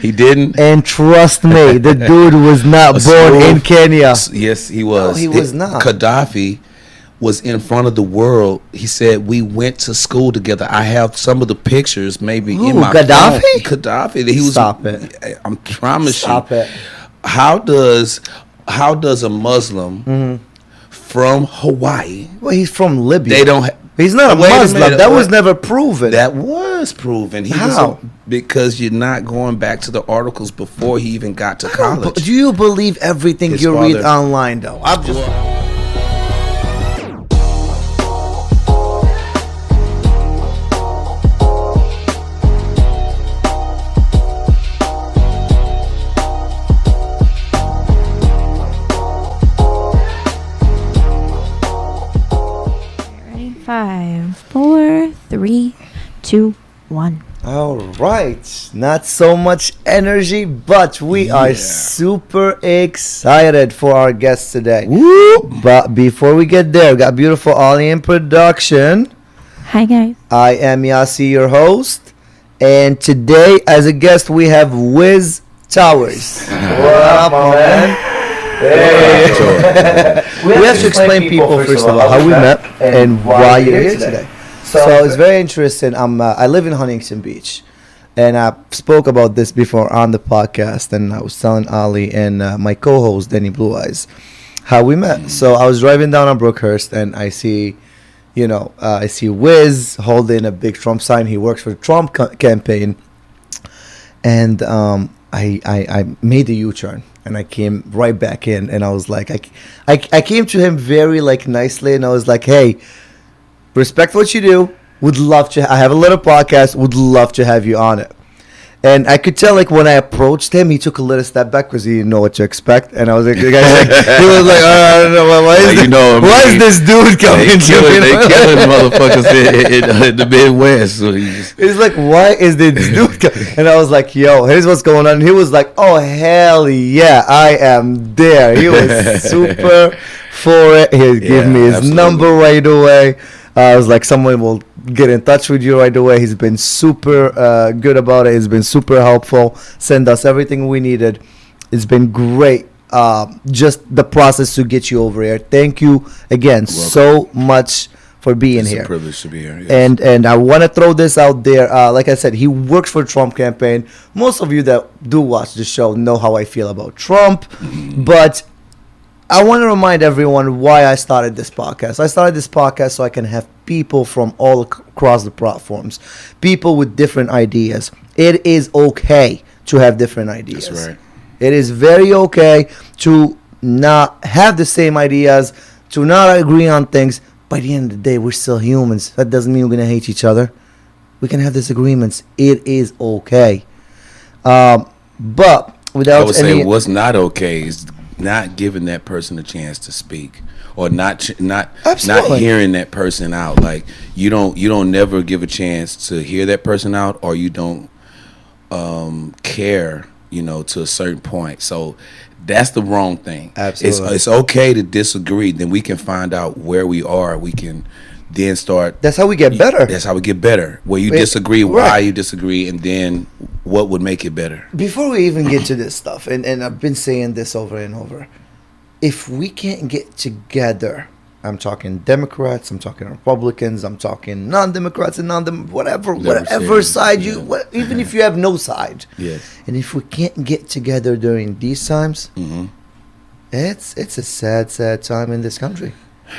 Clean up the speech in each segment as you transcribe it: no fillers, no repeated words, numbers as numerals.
He didn't. And trust me, the dude was not born in Kenya. Yes, he was. No, he was not. Gaddafi was in front of the world. He said we went to school together. I have some of the pictures, maybe in my Gaddafi. phone. Gaddafi. He was. Stop it. I'm promise Stop you. it. How does a Muslim from Hawaii? Well, he's from Libya. They don't. He's not a Wait a Muslim. minute, That what? was never proven. That was proven. How? Because you're not going back to the articles before he even got to college. Do you believe everything His you read father- online, though? I'm just. Ready? 5, 4, 3, 2, 1. All right. Not so much energy, but we are super excited for our guest today. Whoop. But before we get there, we got beautiful Ollie in production. Hi, guys. I am Yasi, your host. And today, as a guest, we have Wiz Towers. What up, my man? Hey. We have to explain people, first of all, how we met and why you're here today. So it's very interesting. I live in Huntington Beach, and I spoke about this before on the podcast, and I was telling Ali and my co-host Danny Blue Eyes how we met. So I was driving down on Brookhurst, and I see, I see Wiz holding a big Trump sign. He works for the Trump campaign, and I made a U-turn. And I came right back in, and I was like, I came to him very nicely, and I was like, hey, respect what you do. Would love to. I have a little podcast. Would love to have you on it. And I could tell, when I approached him, he took a little step back because he didn't know what to expect. And I was like, the guy's he was like, I don't know, why is this dude coming They to me? killing motherfuckers in the Midwest. So He's like, why is this dude coming? And I was like, yo, here's what's going on. And he was like, oh, hell yeah, I am there. He was super for it. He gave me his number right away. I was like, someone will get in touch with you right away. He's been super good about it. He's been super helpful. Send us everything we needed. It's been great. Just the process to get you over here. Thank you again so much for being here. It's a privilege to be here. Yes. And I want to throw this out there. Like I said, he works for the Trump campaign. Most of you that do watch the show know how I feel about Trump. But I want to remind everyone why I started this podcast. I started this podcast so I can have people from all across the platforms, people with different ideas. It is okay to have different ideas. That's right. It is very okay to not have the same ideas, to not agree on things. By the end of the day, we're still humans. That doesn't mean we're going to hate each other. We can have disagreements. It is okay. But without I would say what's not okay is not giving that person a chance to speak, or not hearing that person out. Like you don't never give a chance to hear that person out, or you don't care, to a certain point. So that's the wrong thing. Absolutely. It's okay to disagree. Then we can find out where we are. We can then start. That's how we get better. That's how we get better. Where you disagree, why you disagree, and then what would make it better. Before we even get to this stuff, and I've been saying this over and over, if we can't get together, I'm talking Democrats, I'm talking Republicans, I'm talking non-Democrats and whatever side even if you have no side. Yes. And if we can't get together during these times, it's a sad time in this country.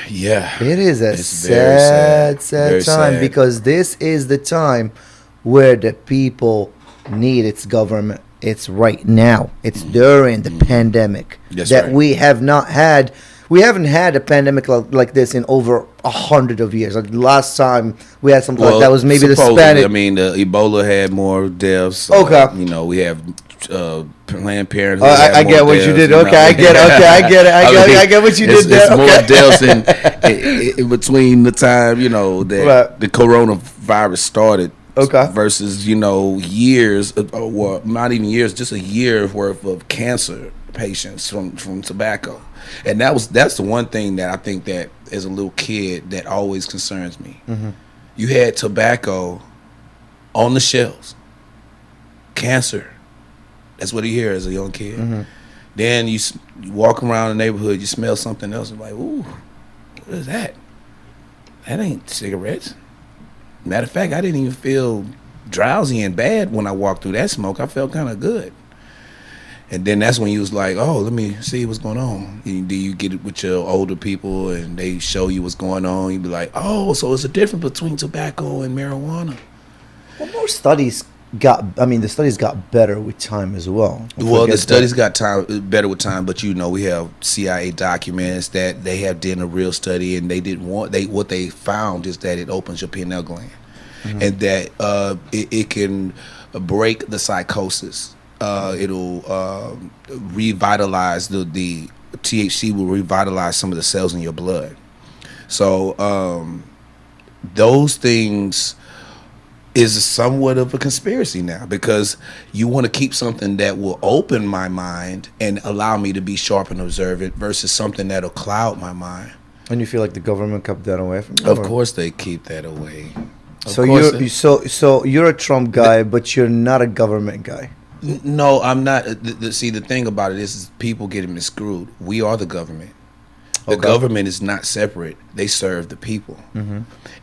Yeah. It is a It's sad very time sad. because this is the time where the people need its government. It's right now. It's during the pandemic we have not had. We haven't had a pandemic like this in over 100 of years. Like the last time we had something like that was maybe the Spanish. I mean, the Ebola had more deaths. Okay. We have Planned Parenthood. I get what you did. Okay, I get it. Okay, I get it. I get what you did there. It's more deaths in between the time that the coronavirus started. Okay. Versus years, well, not even years, just a year's worth of cancer patients from tobacco. And that's the one thing that I think that as a little kid that always concerns me. You had tobacco on the shelves, cancer That's what you hear as a young kid. Then you walk around the neighborhood, you smell something else, and like, ooh, what is that? That ain't cigarettes. Matter of fact, I didn't even feel drowsy and bad when I walked through that smoke. I felt kind of good. And then that's when you was like, oh, let me see what's going on. Do you get it with your older people and they show you what's going on? You be like, oh, so it's a difference between tobacco and marijuana. Well, more studies the studies got better with time as well. Well, the studies got better with time, but we have CIA documents that they have done a real study, and what they found is that it opens your pineal gland, and that it can break the psychosis. It'll revitalize the THC will revitalize some of the cells in your blood. So those things is somewhat of a conspiracy now, because you want to keep something that will open my mind and allow me to be sharp and observant versus something that'll cloud my mind. And you feel like the government kept that away from you? Of course they keep that away. So you're a Trump guy, but you're not a government guy. No, I'm not. See, the thing about it is people getting miscrewed. We are the government. The government is not separate. They serve the people.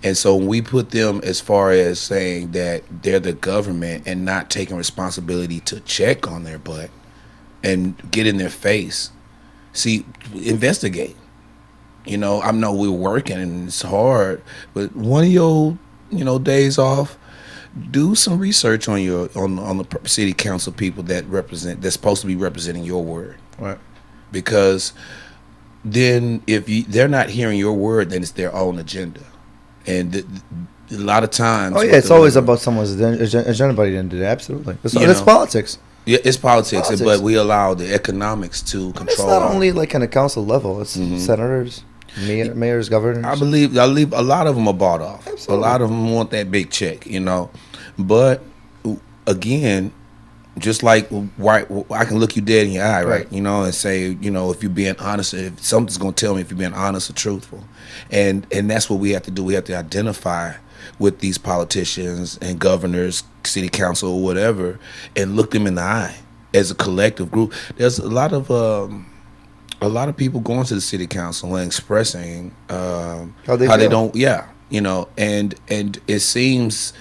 And so when we put them as far as saying that they're the government and not taking responsibility to check on their butt and get in their face, see, investigate. I know we're working and it's hard, but one of your, days off, do some research on on the city council people that's supposed to be representing your word. Right. Because then if they're not hearing your word, then it's their own agenda. And a lot of times... Oh, yeah, it's always about someone's agenda by the end of the day. Absolutely. It's politics. Yeah, it's politics, but we allow the economics to control. It's not only like on a council level. It's senators, mayors, governors. I believe a lot of them are bought off. Absolutely. A lot of them want that big check, But, again... Just like I can look you dead in your eye, right? And say, if you're being honest, if something's going to tell me if you're being honest or truthful. And that's what we have to do. We have to identify with these politicians and governors, city council, or whatever, and look them in the eye as a collective group. There's a lot of people going to the city council and expressing how they don't, and it seems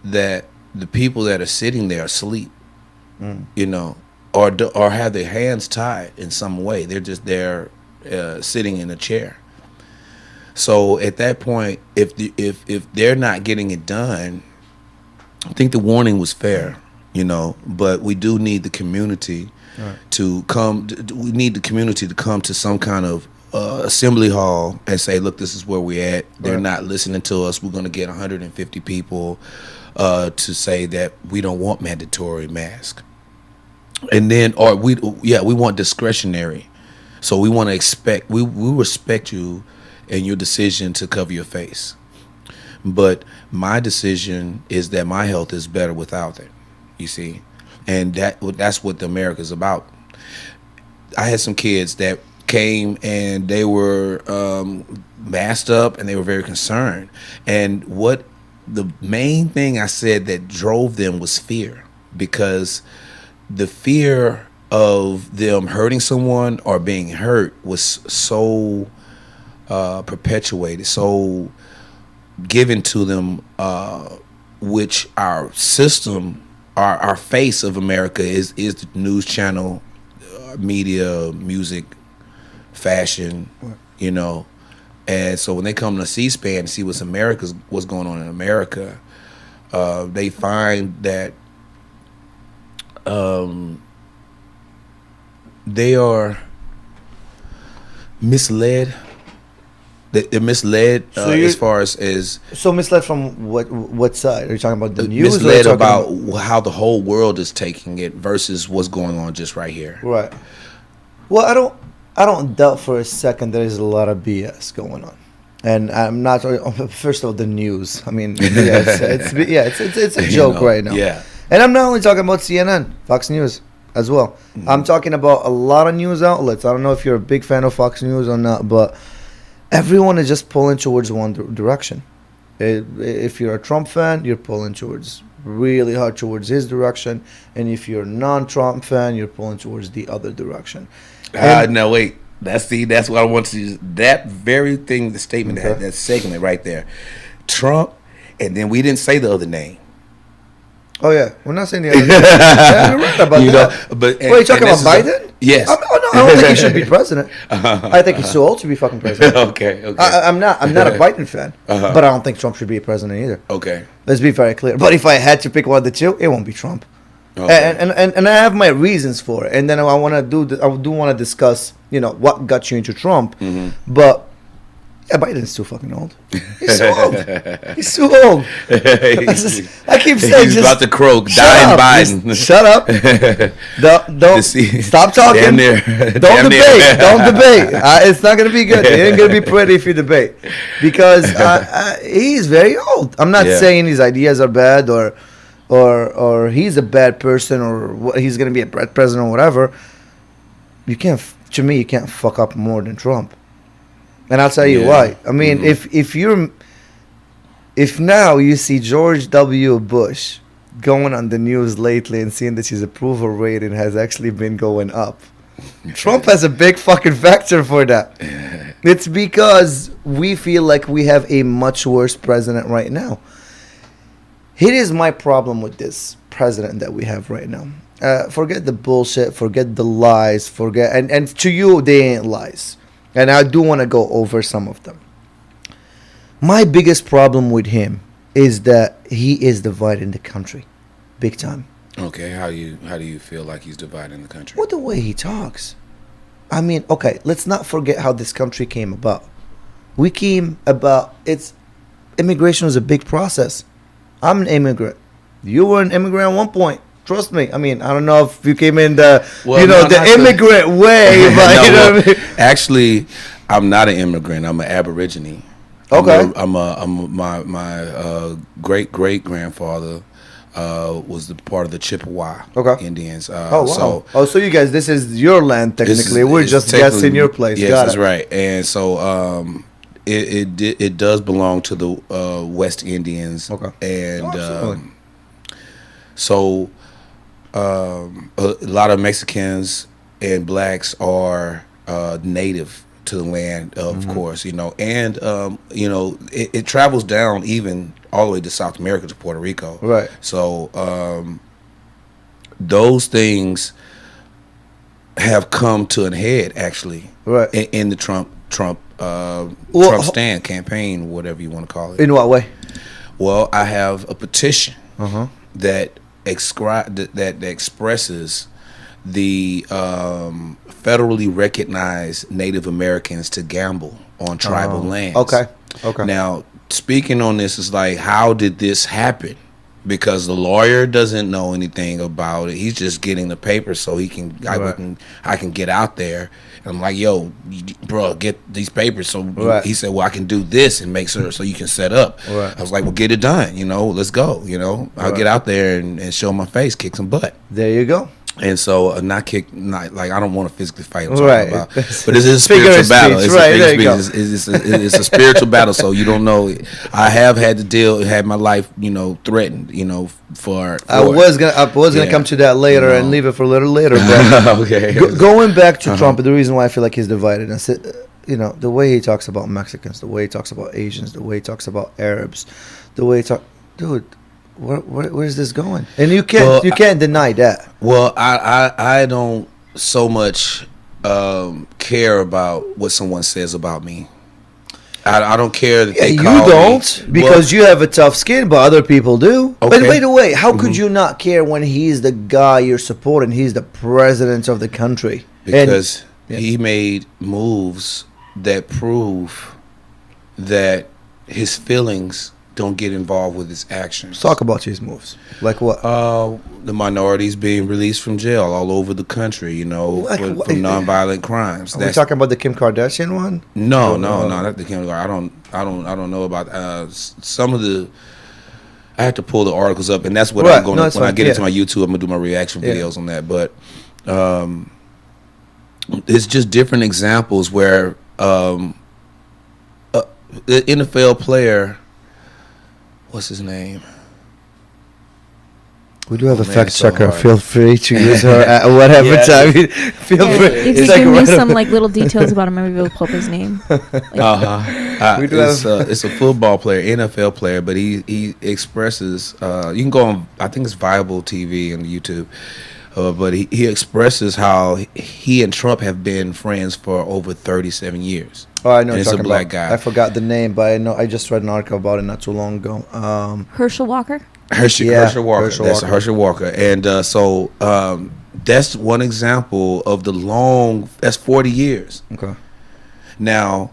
that the people that are sitting there are asleep. Or have their hands tied in some way. They're just there sitting in a chair. So at that point, if they're not getting it done, I think the warning was fair, but we do need the community to come. We need the community to come to some kind of assembly hall and say, look, this is where we're at. They're not listening to us. We're going to get 150 people to say that we don't want mandatory masks. And then, we want discretionary. So we want to expect, we respect you and your decision to cover your face. But my decision is that my health is better without it, you see. And that's what America's about. I had some kids that came and they were masked up and they were very concerned. And what the main thing I said that drove them was fear, because the fear of them hurting someone or being hurt was so perpetuated, so given to them, which our system, our face of America is the news channel, media, music, fashion, And so when they come to C-SPAN and see what's going on in America, they find that they are misled. They're misled as far as so misled from what side are you talking about? The news, misled about how the whole world is taking it versus what's going on just right here. Right. Well, I don't doubt for a second there's a lot of BS going on, and I'm not. First of all, the news. I mean, it's a joke right now. Yeah. And I'm not only talking about CNN, Fox News as well. Mm-hmm. I'm talking about a lot of news outlets. I don't know if you're a big fan of Fox News or not, but everyone is just pulling towards one direction. If you're a Trump fan, you're pulling towards really hard towards his direction, and if you're a non-Trump fan, you're pulling towards the other direction. No, wait. That's what I want to. That very thing, the statement, that segment right there, Trump, and then we didn't say the other name. Oh yeah, we're not saying the other name. Yeah, you're right about that. But Wait, you talking about Biden? Yes. No, I don't think he should be president. I think he's too old to be fucking president. Okay. I'm not a Biden fan, but I don't think Trump should be a president either. Okay. Let's be very clear. But if I had to pick one of the two, it won't be Trump. Okay. And I have my reasons for it. And then I do want to discuss, what got you into Trump. But yeah, Biden's too fucking old. He's too old. He's too old. I keep saying, he's about to croak. Dying Biden. Just shut up. Don't stop talking. Damn near. Don't debate. Don't debate. It's not gonna be good. It ain't gonna be pretty if you debate, because he's very old. I'm not saying his ideas are bad or he's a bad person or he's gonna be a bad president or whatever. You can't fuck up more than Trump. And I'll tell you why. I mean, if now you see George W. Bush going on the news lately and seeing that his approval rating has actually been going up, Trump has a big fucking factor for that. It's because we feel like we have a much worse president right now. Here is my problem with this president that we have right now. Forget the bullshit, forget the lies, and to you they ain't lies. And I do want to go over some of them. My biggest problem with him is that he is dividing the country, big time. Okay, how do you feel like he's dividing the country? Well, the way he talks. I mean, okay, let's not forget how this country came about. Immigration was a big process. I'm an immigrant. You were an immigrant at one point. Trust me. I mean, I don't know if you came in the immigrant way, but no, you know what I mean? Actually, I'm not an immigrant. I'm an Aborigine. Okay. My great grandfather was the part of the Chippewa Indians. Oh wow. So you guys, this is your land technically. We're just guessing your place. Yes, Got that's it. right. And so it does belong to the West Indians. Okay. And so. A lot of Mexicans and blacks are native to the land, of course, and it travels down even all the way to South America, to Puerto Rico. Right. So those things have come to an head, actually, right, in the Trump stand campaign, whatever you want to call it. In what way? Well, I have a petition that expresses the federally recognized Native Americans to gamble on tribal lands. Okay. Now, speaking on this is like, how did this happen? Because the lawyer doesn't know anything about it. He's just getting the paper so I can get out there. And I'm like, yo, bro, get these papers. So he said, well, I can do this and make sure so you can set up. Right. I was like, well, get it done. Let's go. I'll get out there and show my face, kick some butt. There you go. And so I don't want to physically fight. Right. But it's a spiritual battle. It's a spiritual battle. So you don't know. I have had to had my life, threatened, for. I was gonna come to that later and leave it for a little later. But okay. Going back to Trump, the reason why I feel like he's divided, I said, the way he talks about Mexicans, the way he talks about Asians, the way he talks about Arabs, the way he dude. Where's this going? And you can't deny that. Well, I don't so much care about what someone says about me. I don't care that they call you don't me. Because you have a tough skin, but other people do. Okay. But by the way, how could you not care when he's the guy you're supporting? He's the president of the country. Because he made moves that prove that his feelings don't get involved with his actions. Talk about his moves. Like what? The minorities being released from jail all over the country, for nonviolent crimes. Are we talking about the Kim Kardashian one? No, not the Kim Kardashian. I don't know about some of the. I have to pull the articles up, and that's what I'm going to when I get into my YouTube. I'm gonna do my reaction videos on that. But it's just different examples where the NFL player. What's his name? We do have a man, fact it's so checker. hard. Feel free to use her at whatever Yeah. time. Feel Yeah, free. if you It's like give me right some away. like little details about him, maybe we'll pull up his name. We do It's a football player, NFL player, but he expresses. You can go on. I think it's Viable TV and YouTube. But he expresses how he and Trump have been friends for over 37 years. Oh, I know. And What it's you're a talking black about. guy. I forgot the name, but I know. I just read an article about it not too long ago. Herschel Walker. Herschel Walker. Herschel That's Walker. Herschel Walker. And that's one example of the long. That's 40 years. Okay. Now,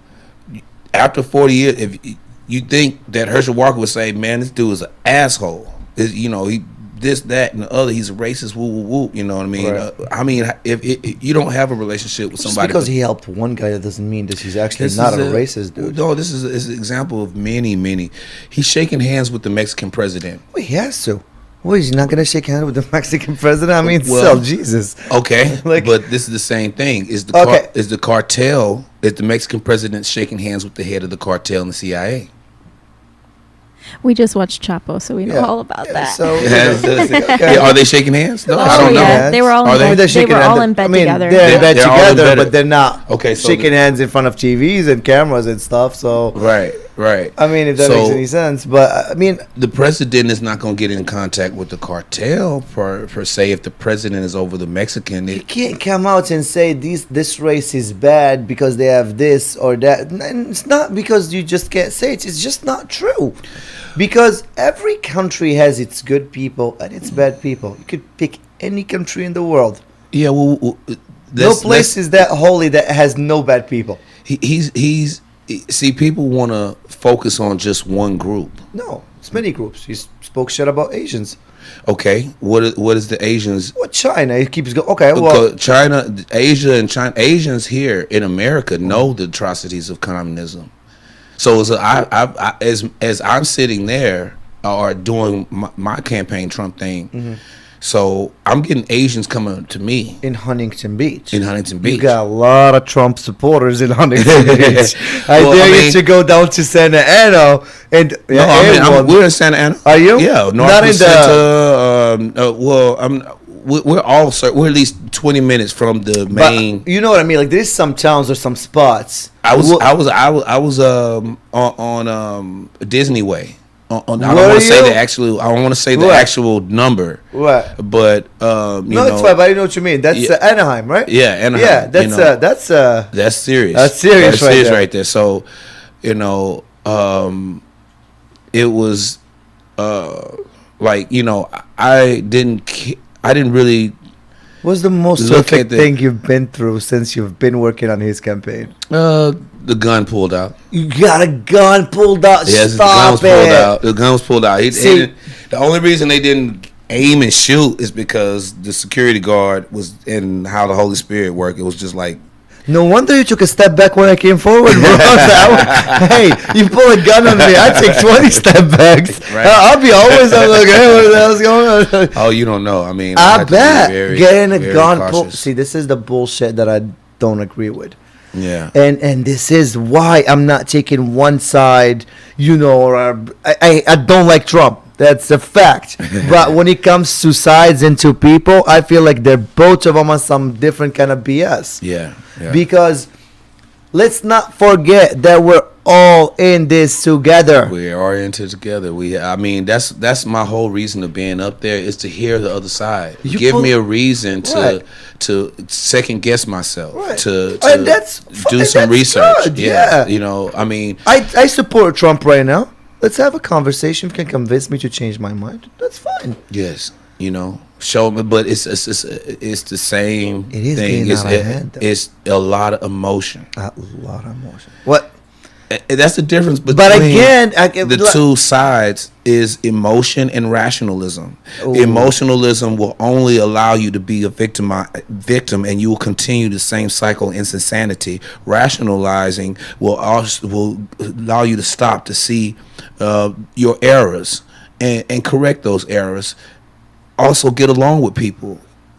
after 40 years, if you think that Herschel Walker would say, "Man, this dude is an asshole," he this, that, and the other. He's a racist. Woo, woo, woo. You know what I mean? Right. If you don't have a relationship with Just somebody, because he helped one guy, that doesn't mean that he's actually this not is a racist dude. No, this is an example of many. He's shaking hands with the Mexican president. Well, he has to. Well, he's not gonna shake hands with the Mexican president. I mean, Well, still, Jesus. Okay, Like- but this is the same thing. Is the cartel? Is the Mexican president shaking hands with the head of the cartel in the CIA? We just watched Chapo, so we know all about that. So, Yeah, are they shaking hands? No, oh, I don't know. yeah. They were all Are in they? bed. They were all in bed together. They're in bed They're all in together, bed. but they're not Okay, so shaking hands in front of TVs and cameras and stuff. So, Right. I mean, if that makes any sense. But I mean, the president is not going to get in contact with the cartel per se. If the president is over the Mexican, you can't come out and say this race is bad because they have this or that. And it's not because you just can't say it. It's just not true. Because every country has its good people and its bad people. You could pick any country in the world. yeah, well, No place is that holy that has no bad people. he's see, people want to focus on just one group. No, it's many groups. He spoke shit about Asians. Okay, what is the Asians? What China? It keeps going. Okay, well, Because Asians here in America know the atrocities of communism. So as I'm sitting there or doing my campaign Trump thing, so I'm getting Asians coming to me in Huntington Beach. in Huntington Beach. You got a lot of Trump supporters in Huntington Beach. I Well, dare I you mean- to go down to Santa Ana and We're in Santa Ana. Are you? Yeah, North Not in Center. We're at least 20 minutes from the main. But you know what I mean? Like there's some towns or some spots. I was on Disney Way. I don't Where want are to say you? the actual. I don't want to say the What? actual number. What? But No, it's fine. But I know what you mean. That's Yeah. Anaheim, right? Yeah, Anaheim, Yeah, you that's know. that's that's serious. That's serious right there. right there. So, it was I didn't really What's the most Look terrific at the- thing you've been through since you've been working on his campaign? the gun pulled out. You got a gun pulled out. Yes, the gun Stop was it. pulled out. The gun was pulled out. See- The only reason they didn't aim and shoot is because the security guard was in how the Holy Spirit worked. It was just like, No wonder you took a step back when I came forward, bro. Hey, you pull a gun on me, I take 20 step backs. Right. I'll be always I'm like, hey, what the hell's going on? oh, you don't know. I mean, I had to be bet very, getting a very gun cautious. pulled. See, this is the bullshit that I don't agree with. Yeah. And this is why I'm not taking one side, or I don't like Trump. That's a fact. But when it comes to sides and to people, I feel like they're both of them on some different kind of BS. Yeah. Because let's not forget that we're all in this together. We're oriented together. That's my whole reason of being up there is to hear the other side. Give me a reason Right. to second guess myself. Right. To And that's do fine, some that's research. good, yeah. I support Trump right now. Let's have a conversation. If you can convince me to change my mind, that's fine. yes, show me, but it's the same It is thing. getting out of hand, though. It's a lot of emotion. A lot of emotion. What? And that's the difference between But again, the two sides is emotion and rationalism. Ooh. Emotionalism will only allow you to be a victim, and you will continue the same cycle in insanity. Rationalizing will allow you to stop, to see your errors and correct those errors. Also, get along with people.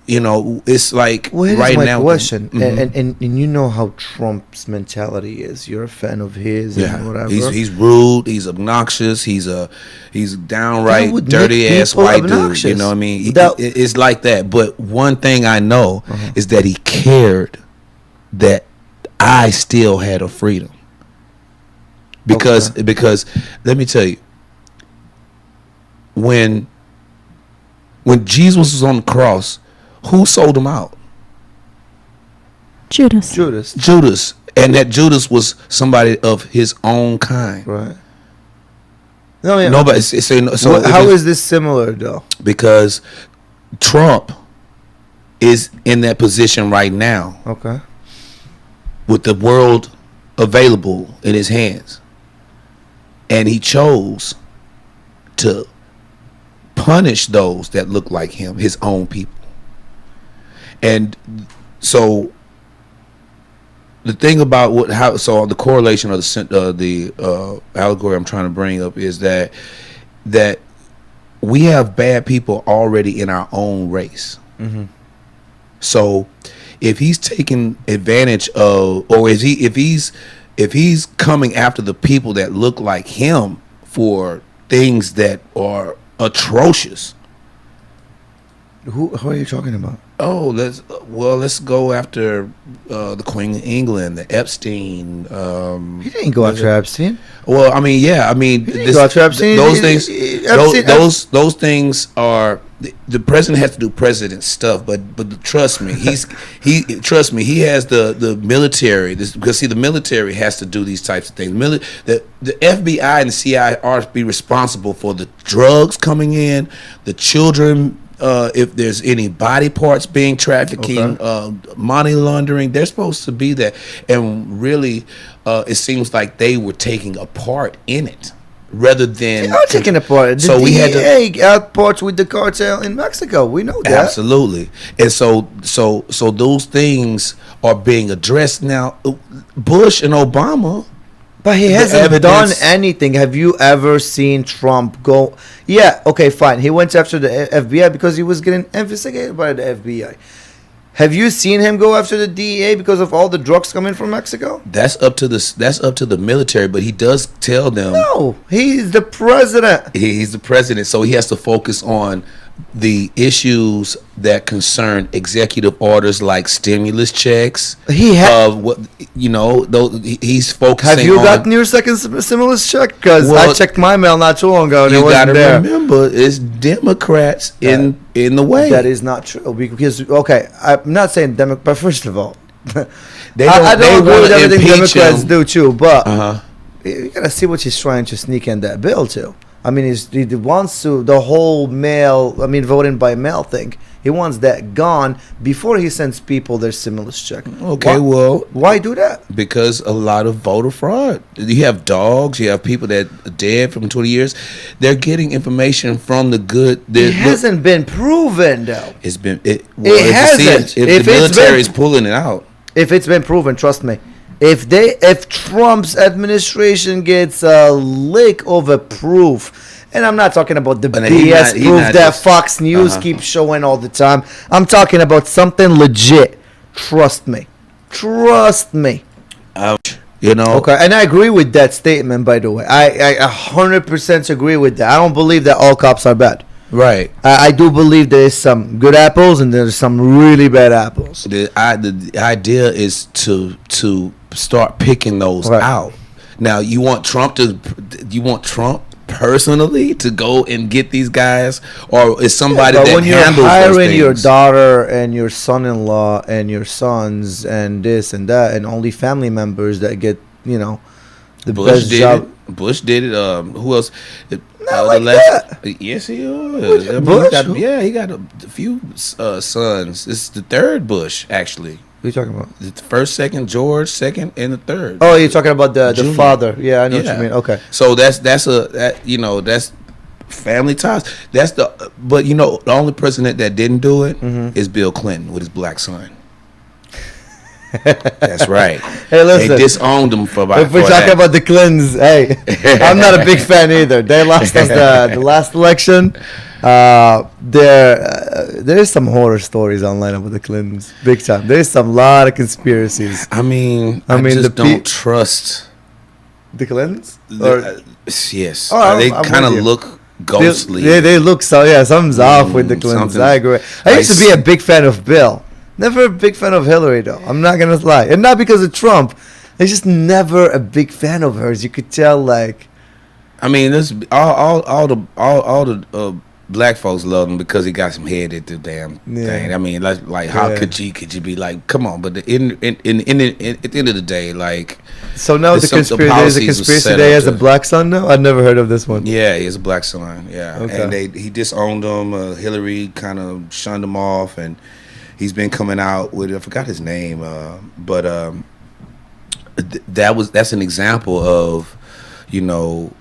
you know, it's like Well, here's right my now. question, Mhm. and you know how Trump's mentality is. You're a fan of his and whatever. He's rude. He's obnoxious. He's That downright would dirty make ass people white dude. obnoxious. You know what I mean? That- It's like that. But one thing I know is that he cared that I still had a freedom. Because let me tell you, when Jesus was on the cross, who sold him out? Judas. Judas. And that Judas was somebody of his own kind. Right. No, yeah. Nobody say no. So How is this similar though? because Trump is in that position right now Okay. with the world available in his hands, and he chose to punish those that look like him, his own people. And so the thing about the correlation or the allegory I'm trying to bring up is that we have bad people already in our own race. Mm-hmm. So if he's taking advantage of, or if he's coming after the people that look like him for things that are atrocious. Who are you talking about? Oh, let's go after the Queen of England, the Epstein. He didn't go after Epstein. Well, I mean, yeah, I mean, go after Epstein. those things, Epstein- those things are the president has to do president stuff, but trust me, he has the military. Because see, the military has to do these types of things. The FBI and the CIA are be responsible for the drugs coming in, the children. If there's any body parts being trafficking, money laundering, they're supposed to be there. And really, it seems like they were taking a part in it rather than. They are taking a part. So we had to got parts with the cartel in Mexico. We know that. absolutely, and so those things are being addressed now. Bush and Obama. But he The hasn't done evidence- anything. Have you ever seen Trump go? Yeah, okay, fine. He went after the FBI because he was getting investigated by the FBI. Have you seen him go after the DEA because of all the drugs coming from Mexico? That's up to the military, but he does tell them No, he's the president. he's the president, so he has to focus on the issues that concern executive orders like stimulus checks. He ha- What he's focusing. Have you on, gotten your second stimulus check? Because Well, I checked my mail not too long ago and it You got wasn't to there. remember, it's Democrats in the way. That is not true because I'm not saying Democrat, but first of all, They I they don't agree with wanna everything impeach Democrats him. do too, but Uh-huh. you gotta see what he's trying to sneak in that bill too. I mean, he wants to the whole voting by mail thing. He wants that gone before he sends people their stimulus check. Okay, Why do that? because a lot of voter fraud. You have dogs. You have people that are dead from 20 years. They're getting information from the good. It hasn't been proven though. It's been hasn't. If If the it's military been- is pulling it out, If it's been proven, trust me. If Trump's administration gets a lick of a proof, and I'm not talking about the But BS he's not proof that just- Fox News keeps showing all the time. I'm talking about something legit. Trust me. Trust me. you know. Okay, and I agree with that statement, by the way. I 100% agree with that. I don't believe that all cops are bad. Right. I do believe there's some good apples and there's some really bad apples. The idea is to start picking those Right. out. Now, you want Trump personally to go and get these guys, or is somebody but that when you're handles those hiring things? your daughter and your son-in-law and your sons and this and that and only family members that get the Bush best did job. it. Bush did it. Who else? Not like that. Yes, he was. I mean, Bush? he got a few sons. It's the third Bush, actually. What are you talking about? The first, second, George, second, and the third. Oh, you're talking about the Junior. father. Yeah, I know what you mean. Okay. So that's family ties. But the only president that didn't do it is Bill Clinton with his black son. That's right. Hey, listen. They disowned them for about. If we're talking about the Clintons, hey, I'm not a big fan either. They lost us the last election. There's some horror stories online about the Clintons, big time. There's some lot of conspiracies. I mean, I just don't trust the Clintons. Yes, Oh, they kind of look ghostly. They look so. Yeah, something's off with the Clintons. I agree. I used to be a big fan of Bill. Never a big fan of Hillary, though. I'm not gonna lie, and not because of Trump. I'm just never a big fan of hers. You could tell, like. I mean, this all the black folks love him because he got some head at the damn thing. I mean, like how could you be like, come on? But at the end of the day, like. So now there's a conspiracy that he has a black son now? I've never heard of this one. Yeah, he has a black son. Yeah, okay. And he disowned him. Hillary kind of shunned him off, and he's been coming out with, I forgot his name, but that's an example of, you know,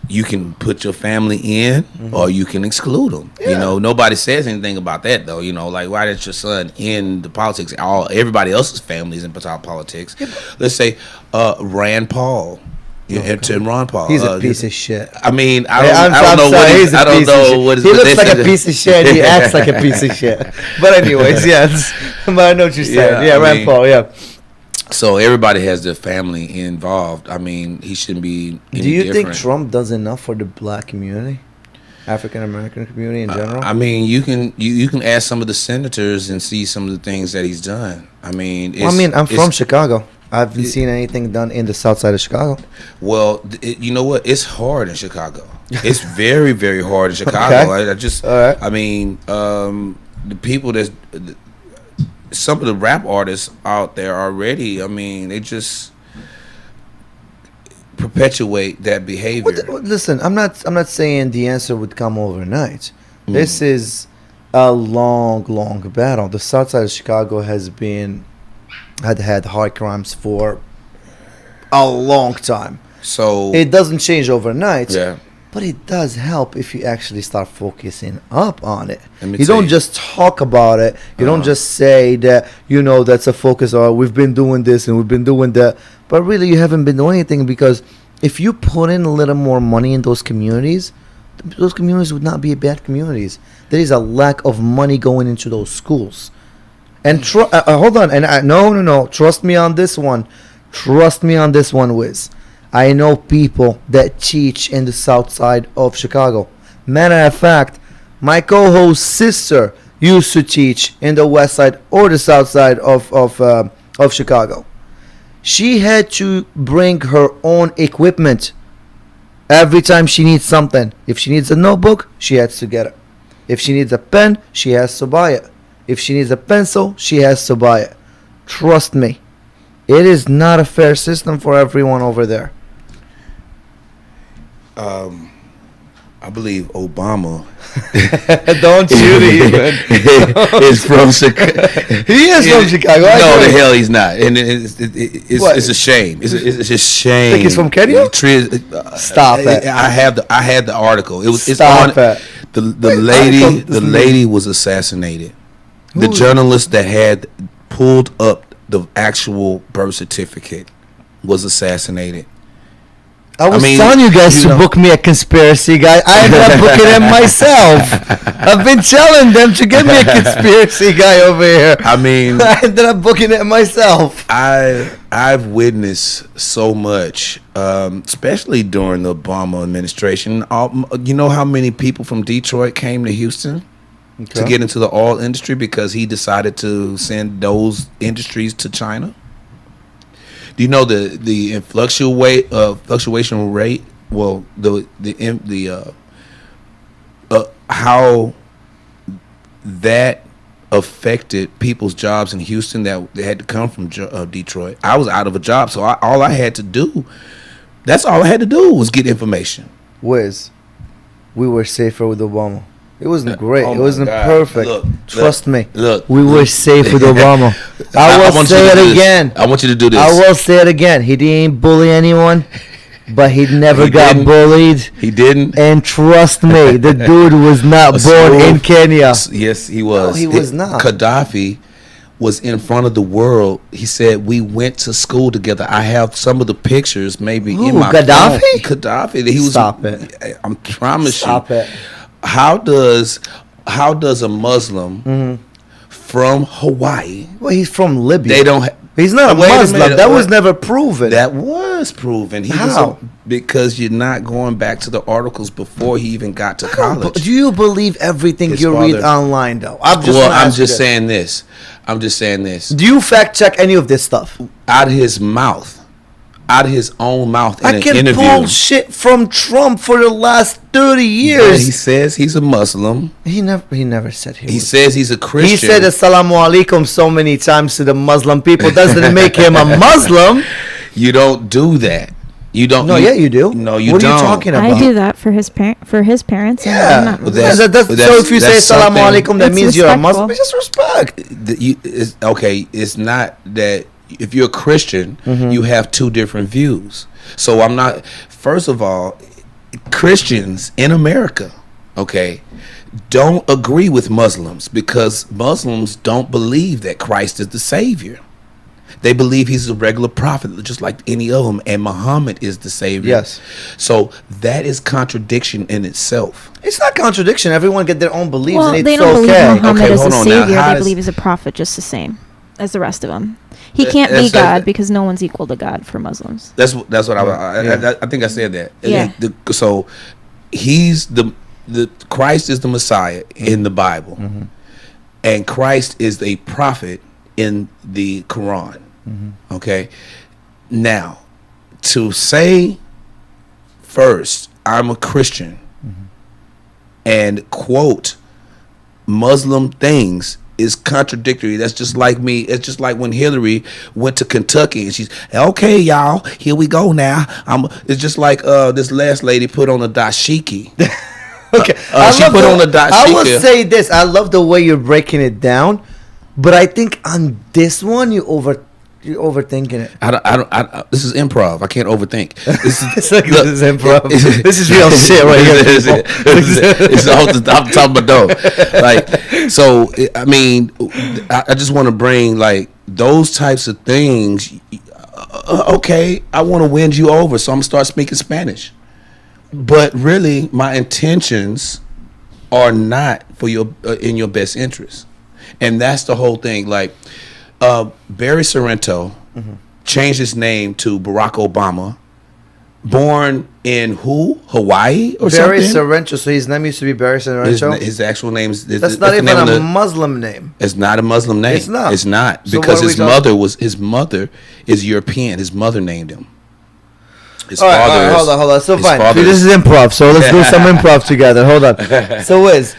you can put your family in or you can exclude them. Yeah. You know, nobody says anything about that though. You know, like, why did your son in the politics? Everybody else's families in politics. Yeah. Let's say Rand Paul. And Ron Paul. He's a piece of shit. I mean, I don't know what he looks like a piece of shit. He acts like a piece of shit. But anyways, yes. But I know what you're saying. Yeah, Rand Paul. Yeah. So everybody has their family involved. I mean, he shouldn't be. Do you think Trump does enough for the black community, African American community in general? I mean, you can ask some of the senators and see some of the things that he's done. I mean, I'm from Chicago. I haven't seen anything done in the south side of Chicago. Well, you know what? It's hard in Chicago. It's very, very hard in Chicago. Okay. I mean, the people some of the rap artists out there already, I mean, they just perpetuate that behavior. Listen, I'm not saying the answer would come overnight. This is a long battle. The south side of Chicago had high crimes for a long time. So it doesn't change overnight. Yeah. But it does help if you actually start focusing up on it. You don't just talk about it. You don't just say that, you know, that's a focus, or we've been doing this and we've been doing that. But really, you haven't been doing anything, because if you put in a little more money in those communities would not be bad communities. There is a lack of money going into those schools. And hold on. And no. Trust me on this one. Wiz. I know people that teach in the south side of Chicago. Matter of fact, my co-host's sister used to teach in the west side or the south side of Chicago. She had to bring her own equipment every time she needs something. If she needs a notebook, she has to get it. If she needs a pen, she has to buy it. If she needs a pencil, she has to buy it. Trust me, it is not a fair system for everyone over there. I believe Obama. Don't shoot even. Is from Chicago. He is from Chicago. No, the hell he's not, and it's a shame. It's a shame. Think he's from Kenya? Stop it. I had the article. Stop it. The lady was assassinated. The journalist that had pulled up the actual birth certificate was assassinated. I was telling you guys to book me a conspiracy guy. I ended up booking him myself. I've been telling them to get me a conspiracy guy over here. I mean, I ended up booking it myself. I've witnessed so much, especially during the Obama administration. You know how many people from Detroit came to Houston to get into the oil industry because he decided to send those industries to China? Do you know the fluctuation rate? Well, how that affected people's jobs in Houston that they had to come from Detroit. I was out of a job, so all I had to do was get information. Wiz, we were safer with Obama. It wasn't great. It wasn't perfect. Trust me. We were safe with Obama. I will say it again. I want you to do this. I will say it again. He didn't bully anyone, but he never got bullied. He didn't. And trust me, the dude was not born in Kenya. Yes, he was. No, he was not. Gaddafi was in front of the world. He said we went to school together. I have some of the pictures, maybe in my Gaddafi. phone. Gaddafi. He was. Stop it. I'm promise Stop you. it. How does a Muslim from Hawaii? Well, he's from Libya. They don't. He's not a Wait a Muslim. minute, That was what? never proven. That was proven. How? Because you're not going back to the articles before he even got to college. Do you believe everything His you read father- online, though? I'm just saying this. I'm just saying this. Do you fact check any of this stuff? Out of his mouth, out of his own mouth in I an can interview. pull shit from Trump for the last 30 But years. he says he's a Muslim. He never said he He was. says he's a Christian. He said assalamu alaikum so many times to the Muslim people. Doesn't make him a Muslim. You don't do that. You don't. No, yeah, you do. No, you what don't. What are you talking about? I do that for his parents. And I'm Yeah. not Well, Muslim. that's- So if you say that's assalamu something- alaikum, that It's means you're a respectful. Muslim. It's just respect. Okay, it's not that if you're a Christian, Mm-hmm. you have two different views. So I'm not. First of all, Christians in America, okay, don't agree with Muslims because Muslims don't believe that Christ is the Savior. They believe he's a regular prophet, just like any of them, and Muhammad is the Savior. Yes. So that is contradiction in itself. It's not contradiction. Everyone get their own beliefs, Well, and it's they don't believe okay. Muhammad Okay, is a hold on now. savior. How They does- believe he's a prophet just the same as the rest of them. He can't be that's- God because no one's equal to God for Muslims. That's what I think I said that. Yeah. So he's the Christ is the Messiah in the Bible, and Christ is a prophet in the Quran. Okay, now to say first I'm a Christian and quote Muslim things is contradictory. That's just like me. It's just like when Hillary went to Kentucky and she's okay, y'all. Here we go now. It's just like this last lady put on a dashiki. Okay, She put on a dashiki. I will say this: I love the way you're breaking it down, but I think on this one you're overthinking it. I this is improv. I can't overthink. This It's like this is improv. This is real shit right here. It's all the top of my dome. Like, so I mean, I just want to bring like those types of things. Okay, I want to win you over, so I'm gonna start speaking Spanish. But really, my intentions are not for your in your best interest, and that's the whole thing. Like Barry Sorrento changed his name to Barack Obama. Born in Hawaii or Barry something? Sorrento. So his name used to be Barry Sorrento. His actual name is. That's not even a Muslim name. It's not a Muslim name. It's not. It's not So because what are we his mother is European. His mother named him. His All right, father is- hold on. So his fine. father This is- is improv. So let's do some improv together. Hold on. So Wiz,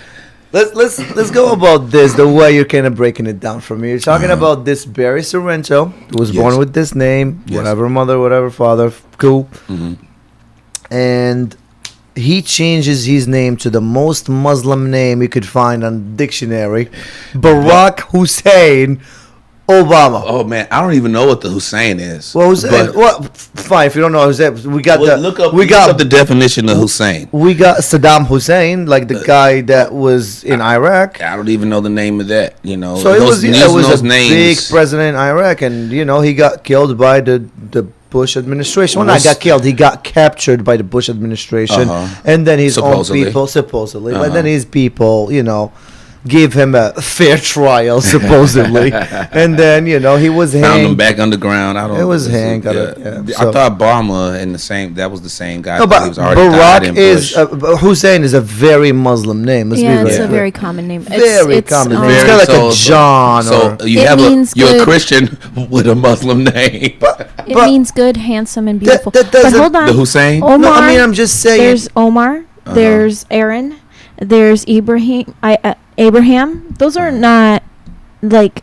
let's go about this the way you're kind of breaking it down for me. You're talking about this Barry Sorrento who was Yes. born with this name, Yes. whatever mother, whatever father, cool. And he changes his name to the most Muslim name you could find on dictionary, Barack Hussein Obama. Oh man, I don't even know what the Hussein is. Well, Hussein, But- well, fine. If you don't know Hussein, we got Well, the look up we the definition of Hussein. got Saddam Hussein, like the guy that was in Iraq. I don't even know the name of that. You know, So it was those a big president in Iraq, and he got killed by the Bush administration. Well, not got killed. He got captured by the Bush administration, and then his Supposedly. own people, supposedly, but then his people, gave him a fair trial, supposedly, and then he was Found him hanged. back underground. I don't. It was know. hanged, Yeah. yeah. I So- thought Obama and that was the same guy. No, but he but was already died Barack in is Bush. Hussein is a very Muslim name. Let's Yeah, be it's very a clear. very common name. Very common name. It's Very- got like so- a John. So or, you It have means you're a good. Christian with a Muslim name. It but- means good, handsome, and beautiful. that but doesn't- hold on. The Hussein. Omar. no, I mean I'm just saying. There's Omar. There's Aaron. There's Abraham. Those are not like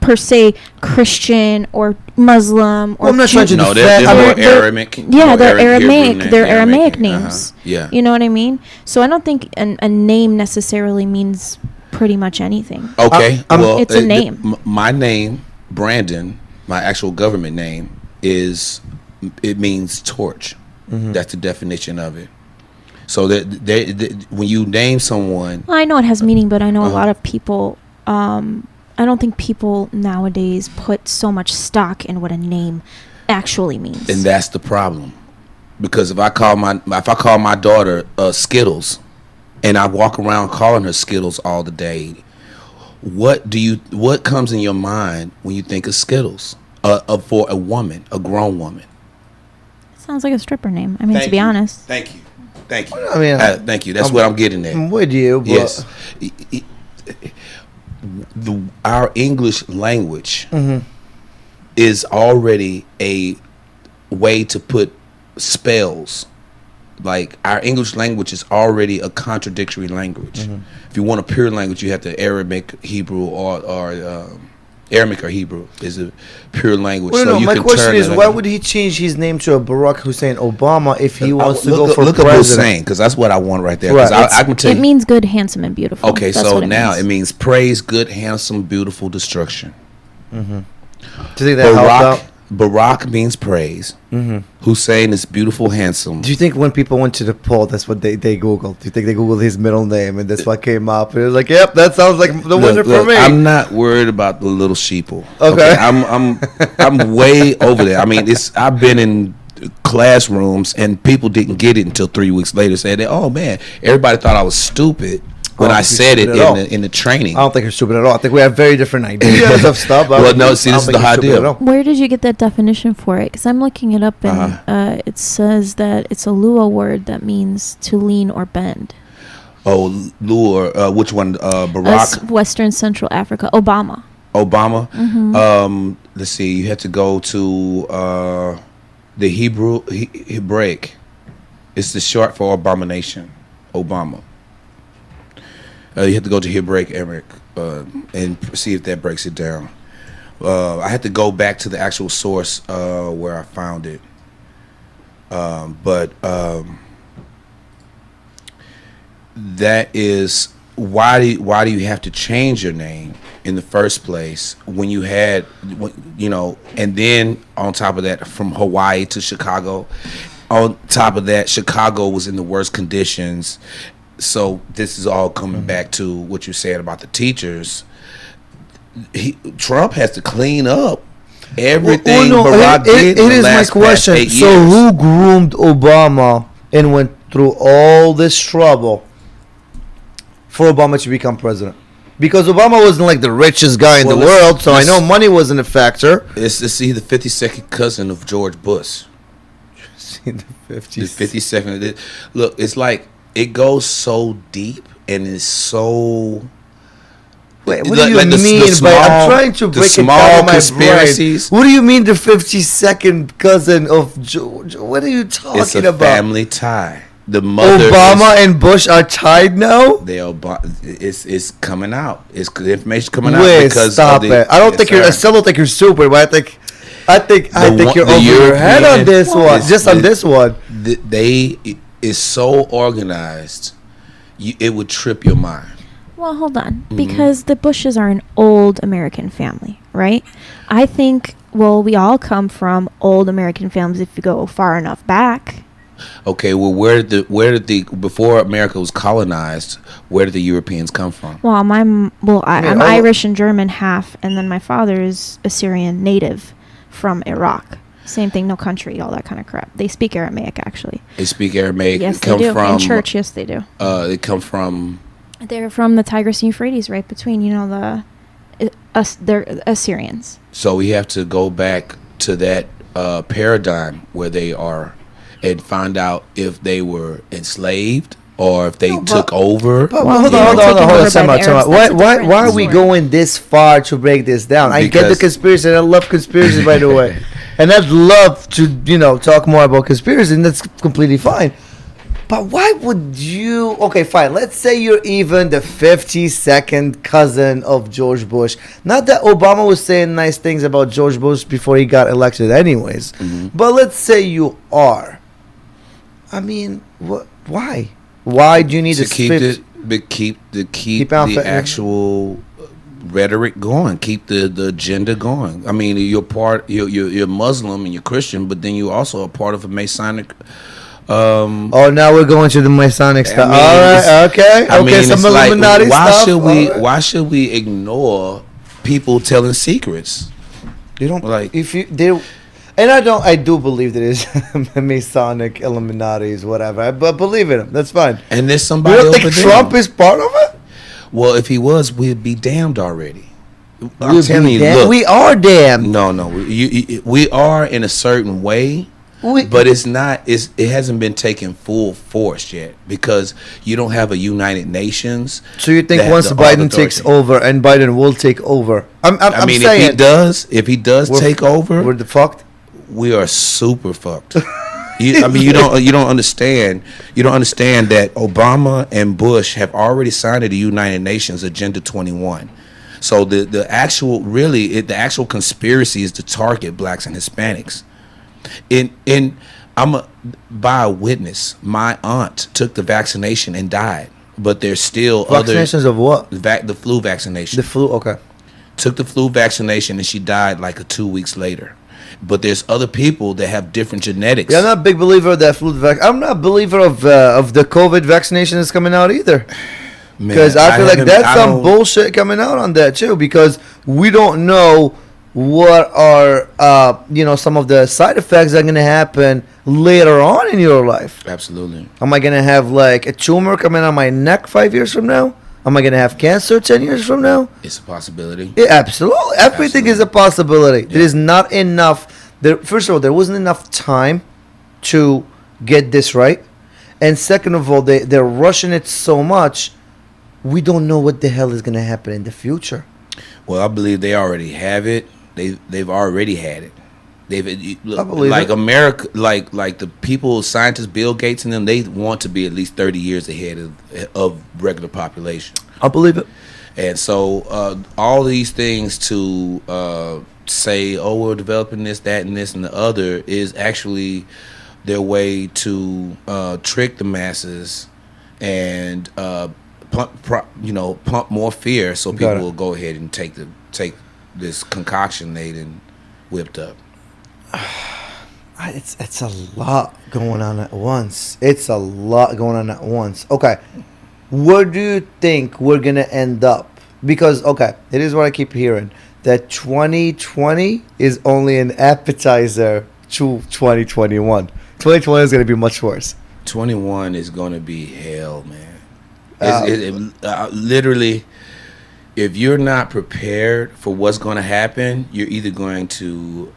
per se Christian or Muslim or. Well, I'm not trying to No, defend. they're more they're- Aramaic. Yeah, more they're Hebrew Aramaic. name- They're Aramaic uh-huh. names. Yeah. You know what I mean? So I don't think a name necessarily means pretty much anything. Okay. Well, It's a name. My name, Brandon, my actual government name it means torch. That's the definition of it. So that when you name someone, Well, I know it has meaning, but I know a lot of people I don't think people nowadays put so much stock in what a name actually means. And that's the problem. Because if I call my daughter Skittles, and I walk around calling her Skittles all the day, what comes in your mind when you think of Skittles? For a woman, a grown woman. Sounds like a stripper name. I mean, to be honest. Thank you. I mean, thank you. That's what I'm getting at. I'm with you. But Yes. Our English language is already a way to put spells. Like, our English language is already a contradictory language. If you want a pure language, you have to Arabic, Hebrew, or Aramaic or Hebrew is a pure language. Well, so no, you my can question turn is, it why on. would he change his name to a Barack Hussein Obama if he wants to go for look at president? Hussein, because that's what I want right there. Right. Because I can tell It you. means good, handsome, and beautiful. Okay, That's so what now means. it means praise, good, handsome, beautiful, destruction. Do you think that helped out? Barack means praise. Hussein is beautiful, handsome. Do you think when people went to the poll, that's what they Googled? Do you think they Googled his middle name and that's what came up? And it was like, yep, that sounds like the winner for me. I'm not worried about the little sheeple. Okay. I'm way over there. I mean, I've been in classrooms and people didn't get it until 3 weeks later. Saying, "Oh man, everybody thought I was stupid when I said it in the training." I don't think you're stupid at all. I think we have very different ideas of stuff. Well, no, see, this is the idea. Where did you get that definition for it? Because I'm looking it up, and it says that it's a Lua word that means to lean or bend. Oh, lure. Which one? Barack. That's Western Central Africa. Obama. Let's see. You have to go to the Hebraic. It's the short for abomination. Obama. You have to go to Hebraic Arabic and see if that breaks it down. I had to go back to the actual source where I found it. But that is why do you have to change your name in the first place when you had, and then on top of that, from Hawaii to Chicago, on top of that, Chicago was in the worst conditions. So this is all coming back to what you said about the teachers. Trump has to clean up everything Barack did in the last past 8 years. So who groomed Obama and went through all this trouble for Obama to become president? Because Obama wasn't like the richest guy in the world, so I know money wasn't a factor. It's the 52nd cousin of George Bush. The 52nd. Look, it's like, it goes so deep and it's so. Wait, what do you mean by? I'm trying to break it down in my conspiracies. Brain. What do you mean the 52nd cousin of George? What are you talking about? It's a family tie. The mother. Obama and Bush are tied now. It's coming out. The information coming out because stop it. I don't think you're. I still don't think you're stupid, but I think you're over your head on this one. Just on this one. They is so organized, it would trip your mind. Well, hold on. Because the Bushes are an old American family, right? I think, we all come from old American families if you go far enough back. Okay, well, where did the before America was colonized, where did the Europeans come from? Well, I'm Irish and German half, and then my father is Assyrian native from Iraq. Same thing, no country, all that kind of crap. They speak Aramaic, actually. They speak Aramaic. Yes, they do. In church, yes, they do. They come from. They're from the Tigris and Euphrates, right between, they're Assyrians. So we have to go back to that paradigm where they are, and find out if they were enslaved or if they took over. Hold on. Why are we going this far to break this down? I get the conspiracy, and I love conspiracies, by the way. And I'd love to, talk more about conspiracy, and that's completely fine. But why would you... Okay, fine. Let's say you're even the 52nd cousin of George Bush. Not that Obama was saying nice things about George Bush before he got elected anyways. But let's say you are. I mean, why? Why do you need to keep the actual rhetoric going, keep the agenda going? I mean, you're Muslim and you're Christian, but then you also are part of a Masonic. Now we're going to the Masonic stuff. All right, okay. Some Illuminati stuff. Why should we ignore people telling secrets. You don't Like- if you they, and I do believe that it's Masonic, Illuminati's, whatever. But believe in them. That's fine. And there's You somebody don't over think there. Trump is part of it? Well, if he was, we'd be damned already. I'm We'll telling be you, damned. look. We are damned. No. We are in a certain way, but it's not. It hasn't been taken full force yet because you don't have a United Nations. So you think that once the Biden authority- takes over, and Biden will take over? I'm mean, saying if he does we're- take over, we're fucked. we are super fucked. You don't understand. You don't understand that Obama and Bush have already signed the United Nations Agenda 21. So the actual conspiracy is to target blacks and Hispanics. By a witness. My aunt took the vaccination and died, but there's still Vaccinations of what? the flu vaccination. The flu. Okay. Took the flu vaccination and she died like 2 weeks later. But there's other people that have different genetics. Yeah, I'm not a big believer of that flu vac. I'm not a believer of the COVID vaccination that's coming out either. Man, Because I feel like haven't- that's I some don't- bullshit coming out on that too. Because we don't know what are some of the side effects that are gonna happen later on in your life. Absolutely. Am I gonna have like a tumor coming out of my neck 5 years from now? Am I gonna have cancer 10 years from now? It's a possibility. Yeah, absolutely. Everything is a possibility. There is not enough. First of all, there wasn't enough time to get this right, and second of all, they're rushing it so much. We don't know what the hell is gonna happen in the future. Well, I believe they already have it. They've already had it. I believe like it. America, like the people, scientists, Bill Gates and them. They want to be at least 30 years ahead of regular population. I believe it. And so all these things to say, oh, we're developing this, that, and this, and the other is actually their way to trick the masses and pump more fear, so Got people it. will go ahead and take this concoction they done whipped up. It's a lot going on at once. It's a lot going on at once. Okay, where do you think we're gonna end up? Because it is what I keep hearing, that 2020 is only an appetizer to 2021. 2020 is gonna be much worse. 21 is going to be hell, man. Literally, if you're not prepared for what's going to happen, you're either going to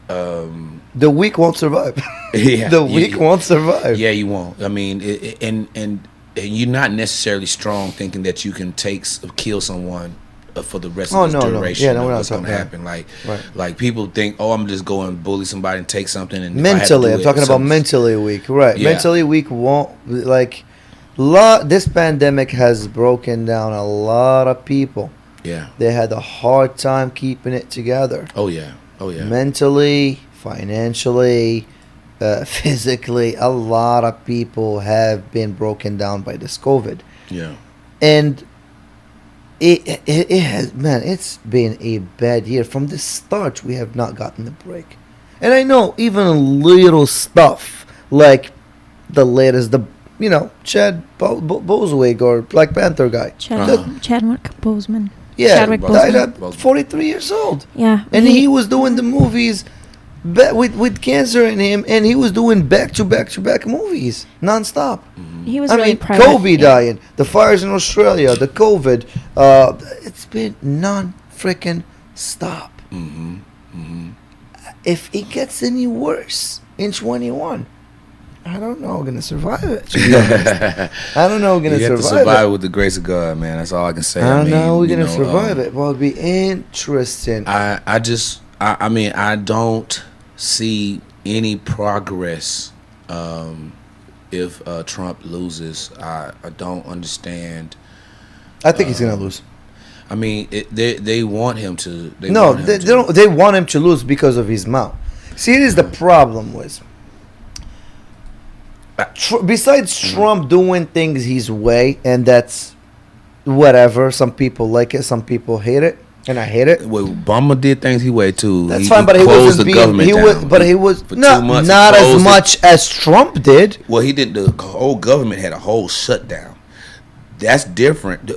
The weak won't survive. yeah, The weak won't survive. Yeah, you won't. I mean, and you're not necessarily strong thinking that you can kill someone for the rest of the duration. Yeah, no, of we're not what's going to talking happen. Right. Like people think, oh, I'm just going to bully somebody and take something. And Mentally, I'm talking about mentally weak. Right. Yeah. Mentally weak won't, this pandemic has broken down a lot of people. Yeah. They had a hard time keeping it together. Oh yeah. Oh yeah. Mentally, financially, physically, a lot of people have been broken down by this COVID. Yeah. And it has, man, it's been a bad year. From the start, we have not gotten a break. And I know even little stuff like the latest, Chad Boswig or Black Panther guy. Chadwick Boseman. Yeah, Chadwick died Boseman. at 43 years old. Yeah. And he was doing the movies with cancer in him, and he was doing back-to-back movies nonstop. He was I really mean, private. Kobe dying, the fires in Australia, the COVID. It's been non-freaking stop. If it gets any worse in 21, I don't know I'm gonna survive it. To be honest. I don't know I'm gonna You have to survive survive it. with the grace of God, man. That's all I can say. I don't know we're you gonna know, survive it. Well, it'll be interesting. I mean, I don't see any progress if Trump loses. I don't understand. I think he's gonna lose. I mean, they want him to. They don't. They want him to lose because of his mouth. See, it is the problem with. Besides Trump doing things his way, and that's whatever. Some people like it, some people hate it, and I hate it. Well, Obama did things his way too. That's fine, but he closed wasn't the being. government He was, down. but he was For 2 not months, he not as closed it. much as Trump did. Well, he did. The whole government had a whole shutdown. That's different.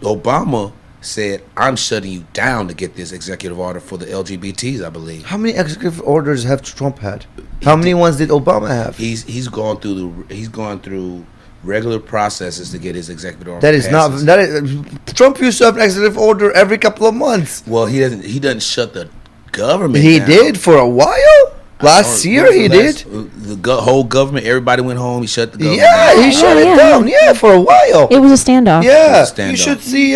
Obama said, "I'm shutting you down to get this executive order for the LGBTs." I believe. How many executive orders have Trump had? How many ones did Obama have? He's gone through regular processes to get his executive order. That is passes. not. That is, Trump used to have an executive order every couple of months. Well, he doesn't shut the government. He down. did for a while. Last year he did. The whole government, everybody went home. He shut the government. Yeah, down. he shut it down. Yeah, for a while. It was a standoff. Yeah, It was a you standoff. should see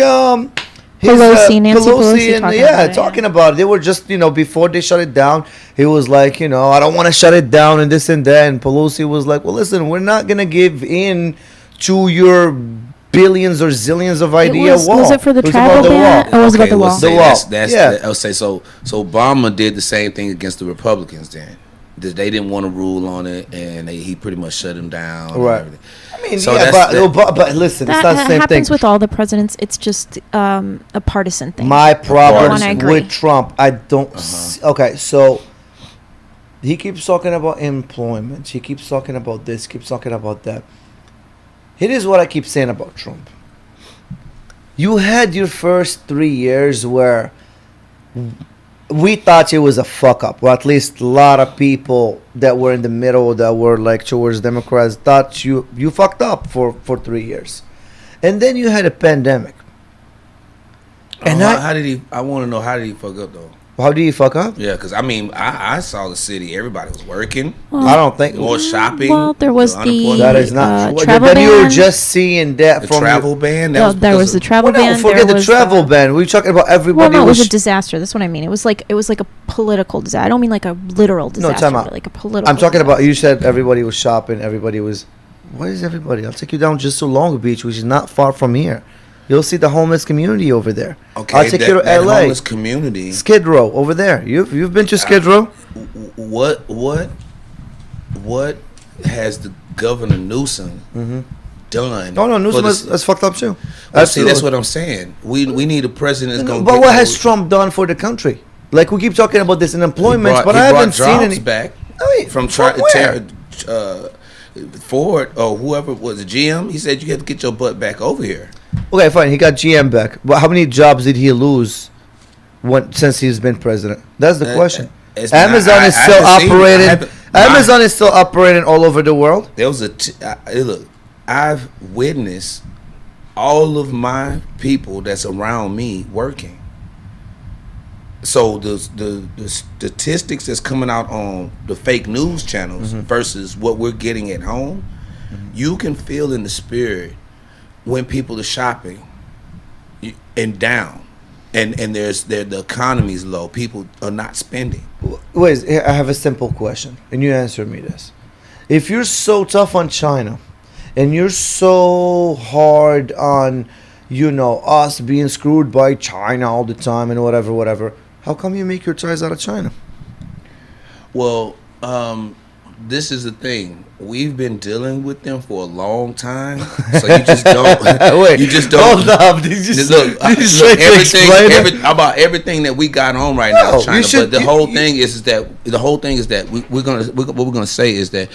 Pelosi, Nancy Pelosi and talking about it, talking about it. They were just before they shut it down. He was like, I don't want to shut it down and this and that. And Pelosi was like, well, listen, we're not gonna give in to your billions or zillions of idea wall. Was it for the It was travel about the ban wall. or was it about the well, wall? say The wall. That's I'll say so. So Obama did the same thing against the Republicans. Then they didn't want to rule on it, and he pretty much shut him down. and Right. everything. I mean, So yeah, that's- but listen, it's That not the same thing. happens with all the presidents. It's just a partisan thing. My problem I agree. with Trump, I don't. Okay, so he keeps talking about employment. He keeps talking about this. Keeps talking about that. Here is what I keep saying about Trump. You had your first 3 years where we thought it was a fuck up, or at least a lot of people that were in the middle, that were like towards Democrats, thought you fucked up for 3 years, and then you had a pandemic. And how did he? I want to know, how did he fuck up though? How do you fuck up? Yeah, because I mean, I saw the city. Everybody was working, I don't think more shopping. Well, there was the unemployment. that is not true. travel Then you were ban. just seeing that the from travel ban. Well, there because was the of- travel Well, no, ban. forget there the was travel ban. We're talking about Well, everybody no, it was a was. disaster. That's what I mean. It was like a political disaster. I don't mean like a literal disaster, time out. but like a political. I'm talking about. disaster. You said everybody was shopping. Everybody was. What is everybody? I'll take you down just to Long Beach, which is not far from here. You'll see the homeless community over there. Okay, I'll take you to that LA. homeless community. Skid Row over there. You've been to Skid Row? What has the Governor Newsom done? No, for Newsom this- that's fucked up too. Well, see, that's what I'm saying. We need a president that's going. But what has Trump done for the country? Like we keep talking about this unemployment, but I haven't seen any. back Wait, from where? Ford or whoever was GM. He said you have to get your butt back over here. Okay, fine. He got GM back. But how many jobs did he lose since he's been president? That's the question. It's Amazon not- is I still haven't seen it. I operating. haven't- Amazon is still operating all over the world. There was look. I've witnessed all of my people that's around me working. So the statistics that's coming out on the fake news channels versus what we're getting at home, you can feel in the spirit when people are shopping and down, and the economy's low. People are not spending. Wait, I have a simple question, and you answer me this. If you're so tough on China, and you're so hard on, us being screwed by China all the time and whatever, how come you make your ties out of China? Well, this is the thing. We've been dealing with them for a long time, so you just don't. Wait, you just don't. hold up. Did you Look, everything that we got on right now, No, is China. you should- But the you- whole you- thing is that what we're gonna say is that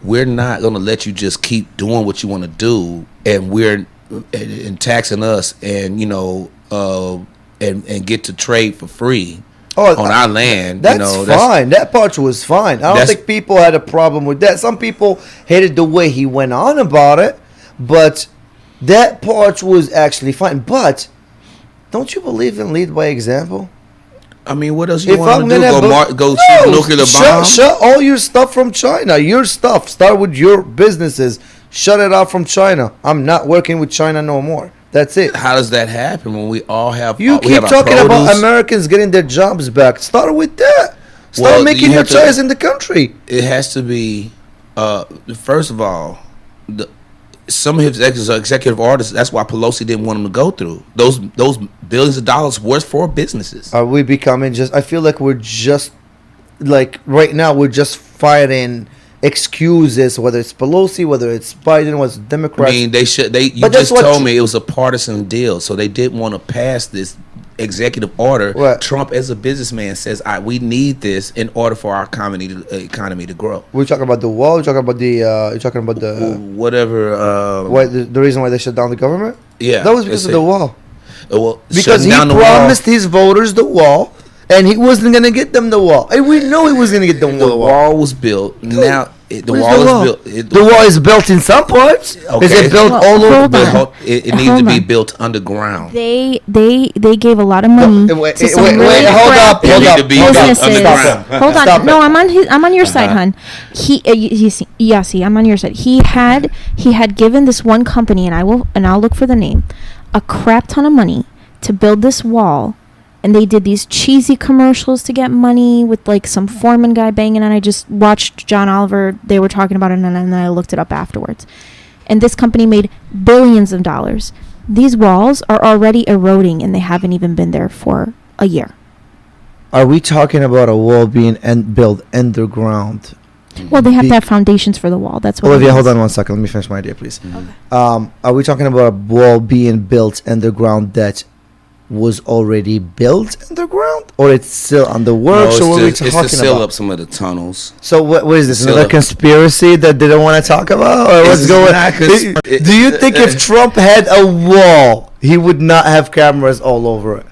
we're not gonna let you just keep doing what you want to do, and we're and taxing us, and and get to trade for free on our land. That's fine. That part was fine. I don't That's- think people had a problem with that. Some people hated the way he went on about it, but that part was actually fine. But don't you believe in lead by example? I mean, what else you If want I'm to do? gonna Go shoot a nuclear bomb? Shut all your stuff from China. Your stuff. Start with your businesses. Shut it out from China. I'm not working with China no more. That's it. How does that happen when we all have? You we keep have our talking about produce? Americans getting their jobs back. Start with that. Start Well, making you your have to- choice in the country. It has to be. First of all, some of his executive orders. That's why Pelosi didn't want him to go through those billions of dollars worth for businesses. Are we becoming just? I feel like we're just like right now we're just fighting excuses. Whether it's Pelosi, whether it's Biden, whether it's Democrats. I mean, they should. You But that's just what told tr- me it was a partisan deal, so they didn't want to pass this executive order. What? Trump, as a businessman, says, "We need this in order for our economy to grow." we're talking about the wall. We're talking about the. You're talking about the. Whatever. Why the reason why they shut down the government? Yeah, That was because of it's the wall. Well, because shutting he down the promised his voters the wall, and he wasn't gonna get them the wall. And we know he was gonna get them the the wall. wall was built. Now the Where's wall the is wall? built. The wall is built in some parts. Is Okay. it built Well, all over? hold But on. it needs Hold to be on. built underground. They gave a lot of money Wait, to some wait, really hold up, crappy hold It up, need to be hold built up. businesses. underground. Hold on, Stop no, it. I'm on your side, hun. I'm on your side. He had given this one company, and I'll look for the name, a crap ton of money to build this wall, and they did these cheesy commercials to get money with like some foreman guy banging, and I just watched John Oliver. They were talking about it, and then I looked it up afterwards. And this company made billions of dollars. These walls are already eroding, and they haven't even been there for a year. Are we talking about a wall being built underground? Well, they have Be- to have foundations for the wall. That's what. Olivia, it hold is. on one second. Let me finish my idea, please. Okay. Are we talking about a wall being built underground that was already built underground, or it's still on the works? No, or what are we it's to talking seal about? up some of the tunnels. So what is this? Seal Another up. conspiracy that they don't want to talk about, or what's It's going? not Do you think if Trump had a wall, he would not have cameras all over it?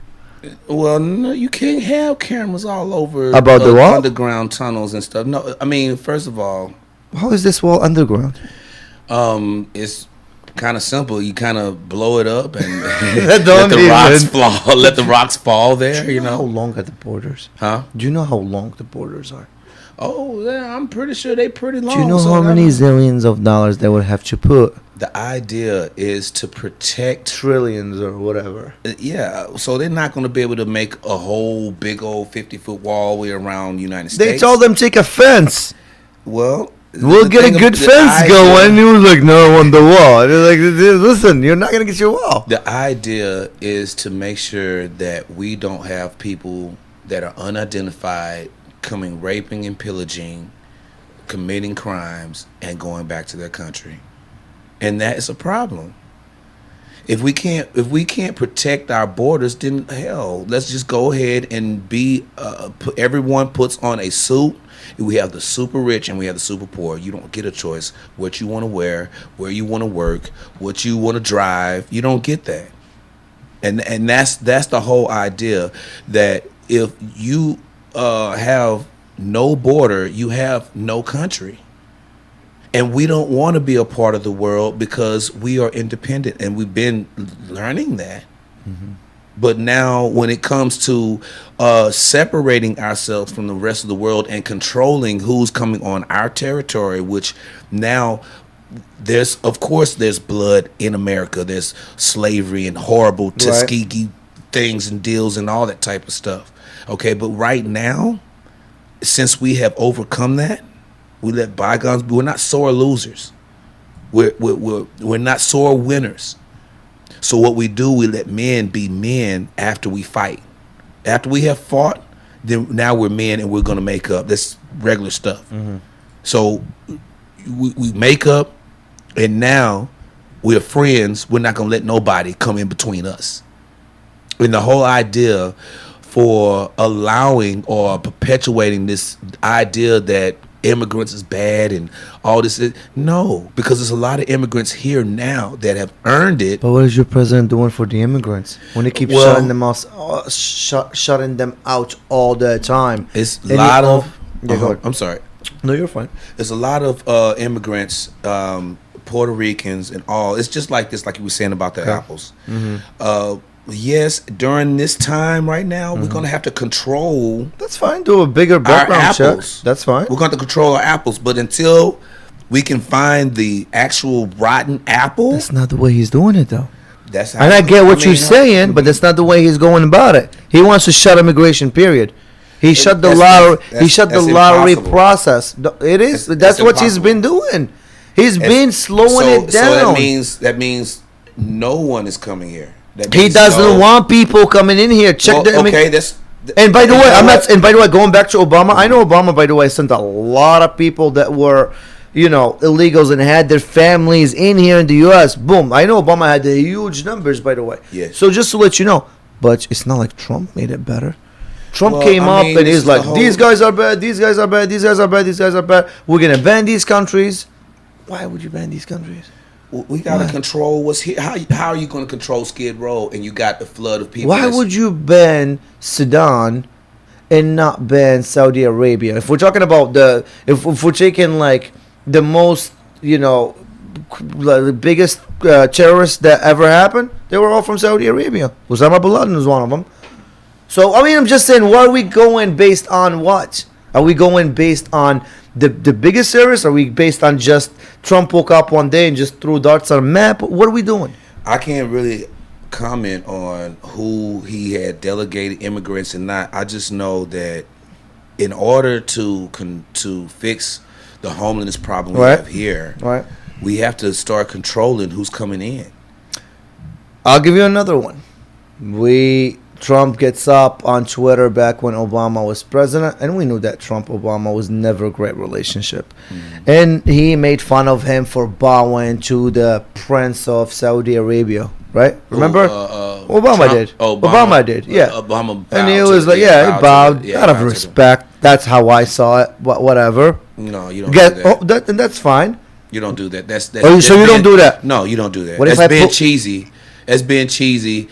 Well, no, you can't have cameras all over About the wall? underground tunnels and stuff. No, I mean, first of all, How is this wall underground? it's kind of simple. You kind of blow it up and Don't let the even. rocks fall. Let the rocks fall there. Do You how know, long are the borders? huh? Do you know how long the borders are? Oh, yeah, I'm pretty sure they pretty long. Do you know so how that- many zillions of dollars they would have to put? The idea is to protect. Trillions or whatever. Yeah, so they're not going to be able to make a whole big old 50-foot wall way around the United They States. told them take a fence. Well, We'll the get a thing good of- the fence idea- going. He was like, no, I want the wall. They're like, listen, you're not gonna get your wall. The idea is to make sure that we don't have people that are unidentified coming raping and pillaging, committing crimes, and going back to their country. And that is a problem. If we can't protect our borders, then hell, let's just go ahead and everyone puts on a suit. We have the super rich and we have the super poor. You don't get a choice what you want to wear, where you want to work, what you want to drive. You don't get that. And that's the whole idea, that if you have no border, you have no country. And we don't want to be a part of the world because we are independent, and we've been learning that. Mm-hmm. But now when it comes to separating ourselves from the rest of the world and controlling who's coming on our territory, which now there's blood in America. There's slavery and horrible Tuskegee things and deals and all that type of stuff. Okay, but right now, since we have overcome that, we let bygones be. We're not sore losers. We're not sore winners. So what we do, we let men be men after we fight. After we have fought, then now we're men and we're gonna make up. That's regular stuff. Mm-hmm. So we make up, and now we're friends. We're not gonna let nobody come in between us. And the whole idea for allowing or perpetuating this idea that immigrants is bad and all this no, because there's a lot of immigrants here now that have earned it. But what is your president doing for the immigrants when he keeps Well- shutting them out all the time? It's a And lot he- of Yeah, go ahead. I'm sorry. No, you're fine. There's a lot of immigrants, Puerto Ricans and all. It's just like this, like you were saying about the apples. Yes, during this time right now, we're gonna have to control That's fine. Do a bigger our background check. apples. That's fine. We're going to control our apples, but until we can find the actual rotten apple, That's not the way he's doing it, though. that's how And I get what mean, you're saying, but that's not the way he's going about it. He wants to shut immigration. Period. He shut the that's- lottery. He that's- shut the that's lottery impossible. process. It is. That's That's what he's impossible. been doing. He's been slowing it So down. that means no one is coming here. That He means doesn't want people coming in here. Check Well, the. okay, that's. And by the you way, know I'm what? not. And by the way, going back to Obama, I know Obama. By the way, sent a lot of people that were, illegals and had their families in here in the U.S. Boom. I know Obama had the huge numbers. By the way. Yes. So just to let you know, but it's not like Trump made it better. Trump Well, came I up mean, and this he's is the like, whole- these guys are bad. These guys are bad. These guys are bad. These guys are bad. We're gonna ban these countries. Why would you ban these countries? We got to control what's here. How are you going to control Skid Row and you got the flood of people? Why would you ban Sudan and not ban Saudi Arabia? If we're talking about if we're taking like the most, the biggest terrorists that ever happened, they were all from Saudi Arabia. Osama bin Laden was one of them. So I mean, I'm just saying, why are we going based on what? Are we going based on the biggest terrorists? Are we based on just Trump woke up one day and just threw darts on a map? What are we doing? I can't really comment on who he had delegated immigrants and not. I just know that in order to fix the homelessness problem we have here, we have to start controlling who's coming in. I'll give you another one. Trump gets up on Twitter back when Obama was president, and we knew that Trump-Obama was never a great relationship. Mm-hmm. And he made fun of him for bowing to the Prince of Saudi Arabia, right? Remember? Obama did. Obama did, yeah. Obama bowed. And he was like, he bowed out of respect. That's how I saw it, whatever. No, you don't do that. And that's fine. You don't do that. That's so you don't do that? No, you don't do that. What that's being cheesy. That's being cheesy.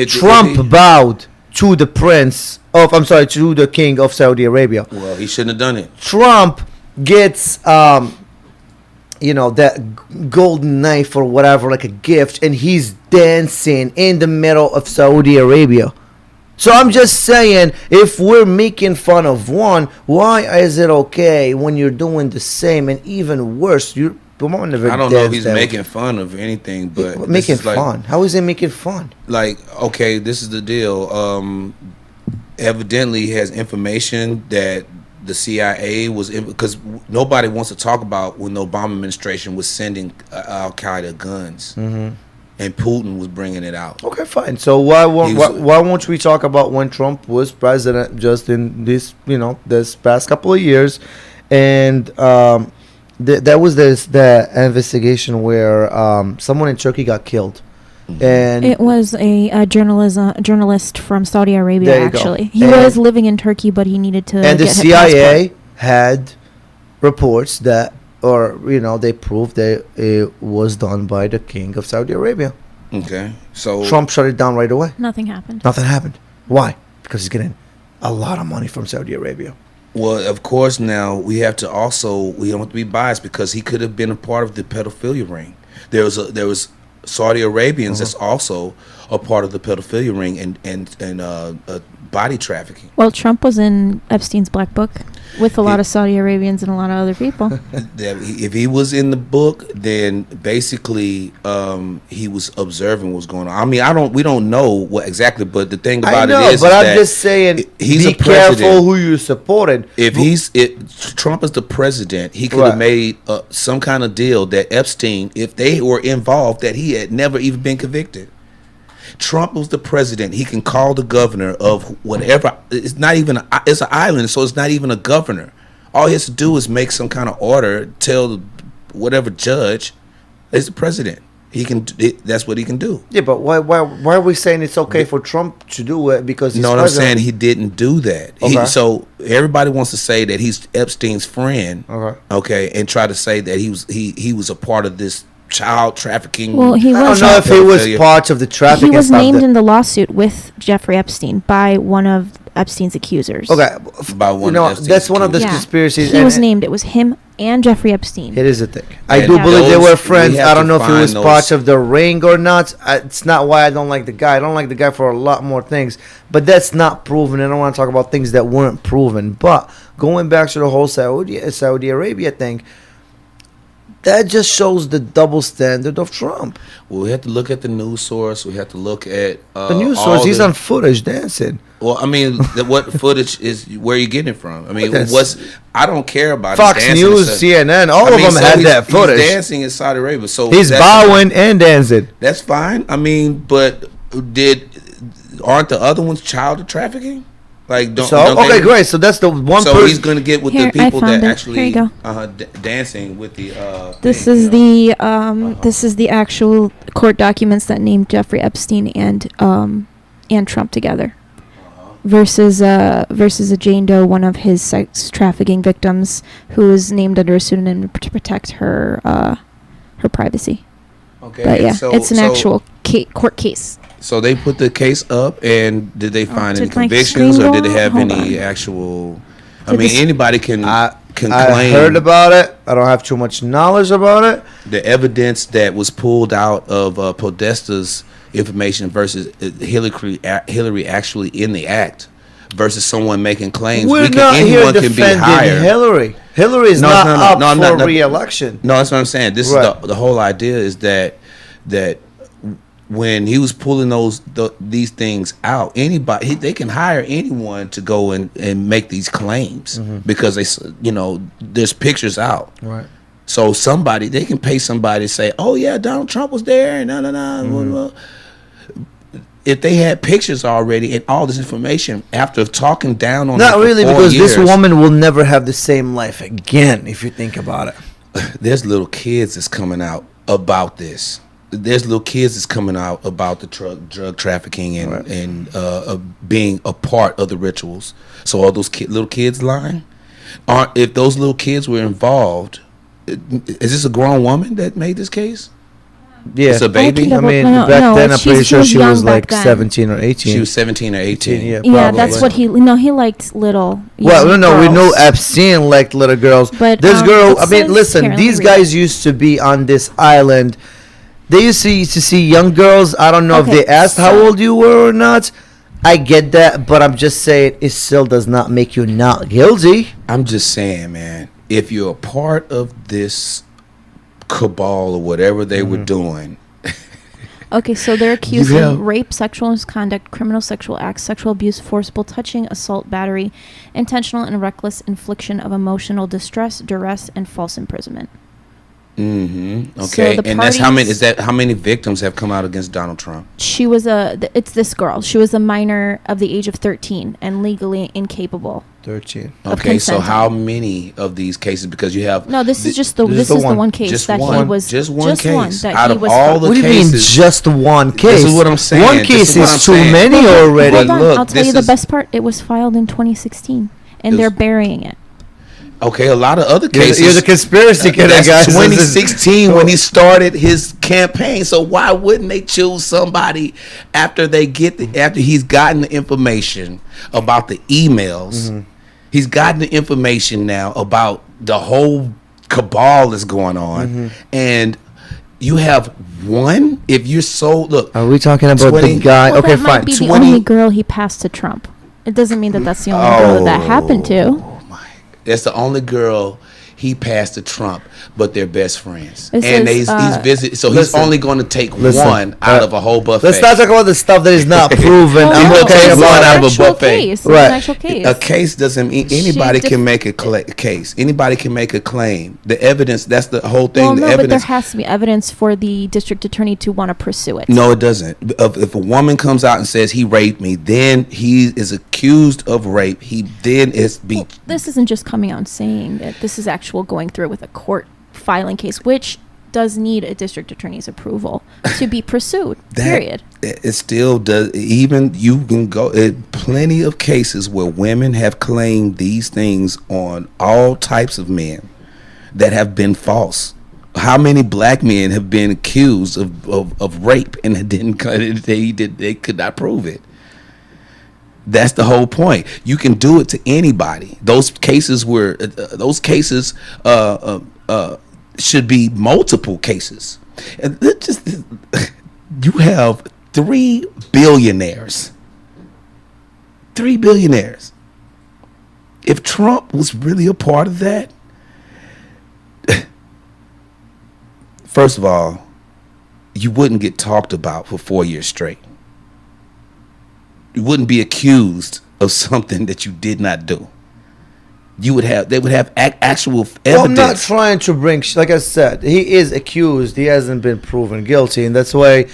Trump bowed to the to the king of Saudi Arabia. Well, he shouldn't have done it. Trump gets, that golden knife or whatever, like a gift, and he's dancing in the middle of Saudi Arabia. So I'm just saying, if we're making fun of one, why is it okay when you're doing the same and even worse? I don't know if he's making fun of anything, but making fun. How is it making fun? Like, okay, this is the deal. Evidently, he has information that the CIA was because nobody wants to talk about when the Obama administration was sending Al Qaeda guns, and Putin was bringing it out. Okay, fine. So why won't we talk about when Trump was president, just in this past couple of years, and there was the investigation where someone in Turkey got killed, and it was a journalist from Saudi Arabia. Actually, he was living in Turkey, but he needed to. And the CIA had reports that, they proved that it was done by the king of Saudi Arabia. Okay, so Trump shut it down right away. Nothing happened. Why? Because he's getting a lot of money from Saudi Arabia. Well, of course, now we don't have to be biased because he could have been a part of the pedophilia ring. There was Saudi Arabians that's also a part of the pedophilia ring and body trafficking. Well, Trump was in Epstein's black book with a lot of Saudi Arabians and a lot of other people. If he was in the book, then basically he was observing what's going on. I mean, we don't know what exactly, but the thing about it is, I'm just saying, be careful who you supported. If Trump is the president, he could have made some kind of deal that Epstein, if they were involved, that he had never even been convicted. Trump was the president. He can call the governor of whatever. It's not even. It's an island, so it's not even a governor. All he has to do is make some kind of order. Tell whatever judge, is the president. He can. That's what he can do. Yeah, but why are we saying it's okay for Trump to do it because he's president? I'm saying he didn't do that. Okay. So everybody wants to say that he's Epstein's friend. Okay, and try to say that he was a part of this child trafficking. Well, he was. I don't know if he was part of the trafficking. He was named in the lawsuit with Jeffrey Epstein by one of Epstein's accusers. Okay, by one. That's one of the conspiracies. He was named. It was him and Jeffrey Epstein. It is a thing. I do believe they were friends. I don't know if he was part of the ring or not. It's not why I don't like the guy. I don't like the guy for a lot more things, but that's not proven. I don't want to talk about things that weren't proven. But going back to the whole Saudi Arabia thing, that just shows the double standard of Trump. Well, we have to look at the news source. We have to look at the news source. He's on footage dancing. Well, I mean, what footage is where you getting it from? I mean, I don't care about Fox News, CNN, all of them had that footage. He's dancing in Saudi Arabia, so he's bowing and dancing. That's fine. I mean, but aren't the other ones child trafficking? Like, don't great. So that's the one. So he's going to get with the people that actually dancing with the. This is the actual court documents that named Jeffrey Epstein and Trump together, versus a Jane Doe, one of his sex trafficking victims, who is named under a pseudonym to protect her privacy. Okay. But yeah, it's an actual court case. So they put the case up, and did they find any did my convictions, screen or go did they have on? Hold any on. actual? I Did mean, this- anybody can I claim heard about it. I don't have too much knowledge about it. the evidence that was pulled out of Podesta's information versus Hillary actually in the act versus someone making claims. We're not here anyone can be defending hired. Hillary. Hillary is No, not no, no, up no, I'm for not- re-election. No, that's what I'm saying. This Right. is the whole idea is that when he was pulling these things out, anybody they can hire anyone to go and make these claims because there's pictures out. Right. So they can pay somebody to say, "Oh yeah, Donald Trump was there," and no. If they had pictures already and all this information after talking down on Not it for really, 4 because years, this woman will never have the same life again, if you think about it. there's little kids that's coming out about this. There's little kids that's coming out about the drug trafficking and being a part of the rituals. So are those little kids lying? If those little kids were involved, is this a grown woman that made this case? Yeah. It's a baby? I mean, No, back then, I'm she pretty sure was she young was back like then. 17 or 18. She was 17 or 18. Yeah, Yeah, probably. that's what he liked little. Well, young no, we know girls. Epstein liked little girls. But, This girl, I it mean, says listen, here, these let me read guys used to be on this island. They used to see young girls. I don't know if Okay, they asked how so- old you were or not. I get that, but I'm just saying it still does not make you not guilty. I'm just saying, man, if you're a part of this cabal or whatever they were doing, Okay, so they're accused You have- of rape, sexual misconduct, criminal sexual acts, sexual abuse, forcible touching, assault, battery, intentional and reckless infliction of emotional distress, duress, and false imprisonment. okay, the and that's how many. parties- Is that how many victims have come out against Donald Trump? She was it's this girl. She was a minor of the age of 13 and legally incapable. 13. Of Okay, so consenting. how many of these cases? Because you have No, this is just the this this is the one case Just that he one. was Just one case. that Out he of was. all the What do you mean cases- just one case? is what I'm saying. One This case is what is I'm too saying. many already. Hold on, Look, I'll tell you this the is- best part. It was filed in 2016, and It they're was- burying it. Okay, a lot of other You're, cases. you're the conspiracy kid, That's guys. 2016 when he started his campaign. So why wouldn't they choose somebody after after he's gotten the information about the emails? He's gotten the information now about the whole cabal that's going on, and you have one. If you're look, Are we talking about 20 the guy? Well, Okay, that fine. might be the 20 only girl he passed to Trump. It doesn't mean that that's the only girl that happened to. Oh my! That's the only girl he passed to Trump, but they're best friends, It and says, he's visit. So listen, he's only going to take listen, one out of a whole buffet. Let's not talk about the stuff that is not proven. Well, I'm no, okay it's with one an out of a actual buffet. case. It's Right. an actual case. A case doesn't mean anybody can make a case. Anybody can make a claim. The evidence. That's the whole thing. Well, the no, but there evidence. has to be evidence for the district attorney to want to pursue it. No, it doesn't. If a woman comes out and says he raped me, then he is accused of rape. He then is Well, this isn't just coming out and saying that. This is actual going through with a court filing case, which does need a district attorney's approval to be pursued. Period. It still does. Even you can go. Plenty of cases where women have claimed these things on all types of men that have been false. How many black men have been accused of rape and they could not prove it? That's the whole point. You can do it to anybody. Those cases should be multiple cases. And you have 3 billionaires. 3 billionaires. If Trump was really a part of that, first of all, you wouldn't get talked about for 4 years straight. You wouldn't be accused of something that you did not do. They would have actual evidence. Well, I'm not trying to bring. Like I said, he is accused. He hasn't been proven guilty, and that's why.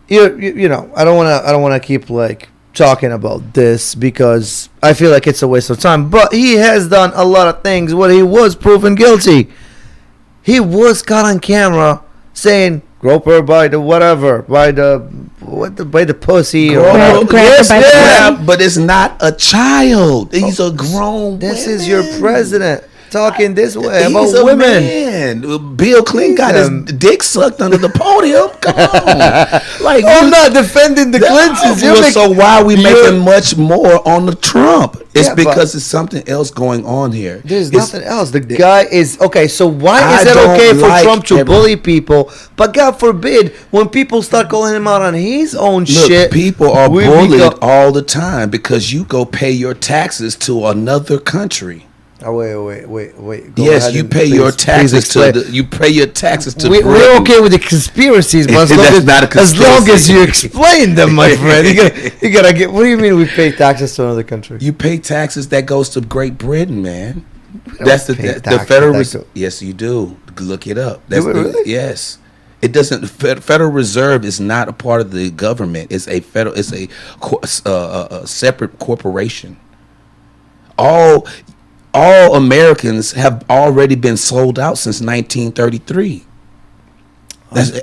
You know, I don't want to keep like talking about this because I feel like it's a waste of time. But he has done a lot of things where he was proven guilty. He was caught on camera saying grope her by the whatever, by the pussy or whatever. Grab her by the but it's not a child. He's a grown. This is woman. your president. talking this way He's about a women. Man. Bill Clinton got his dick sucked under the podium. Come on. Like, I'm not defending the Clintons. So why are we making much more on the Trump? It's Yeah, because there's something else going on here. There's nothing else. The guy is okay. So why is it okay for Trump to bully people? But God forbid, when people start calling him out on his own shit, people are bullied all the time because you go pay your taxes to another country. Oh, wait. Yes, you pay your taxes to you pay your taxes to. We're okay with the conspiracies, but as long as you explain them, my friend, you gotta get. What do you mean we pay taxes to another country? You pay taxes that goes to Great Britain, man. That's the Federal Reserve. Yes, you do. Look it up. That's really? Yes. It doesn't. Federal Reserve is not a part of the government. It's a federal. It's a separate corporation. All Americans have already been sold out since 1933.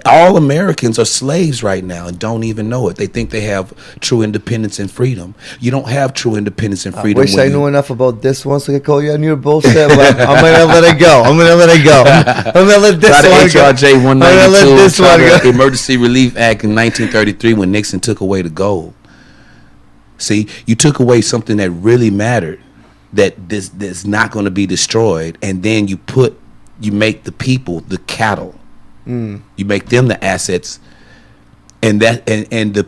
All Americans are slaves right now and don't even know it. They think they have true independence and freedom. You don't have true independence and freedom. I wish I knew enough about this once I could call you on your bullshit, but I'm going to let it go. I'm going to let this one go. HRJ 192, Emergency Relief Act in 1933 when Nixon took away the gold. See, you took away something that really mattered. That's not going to be destroyed, and then you make the people the cattle. You make them the assets, and the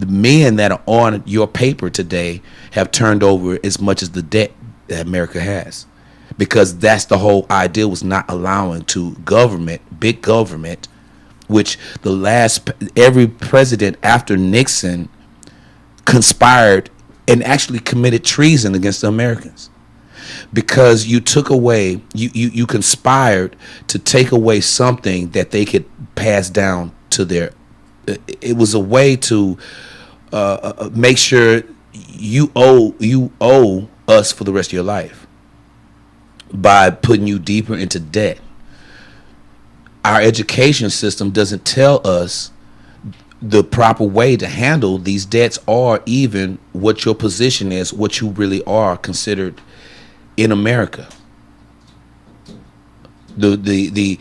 men that are on your paper today have turned over as much as the debt that America has, because that's the whole idea, was not allowing to big government, which every president after Nixon conspired and actually committed treason against the Americans, because you took away, you conspired to take away something that they could pass down to their. It was a way to make sure you owe us for the rest of your life by putting you deeper into debt. Our education system doesn't tell us the proper way to handle these debts, or even what your position is, what you really are considered in America. The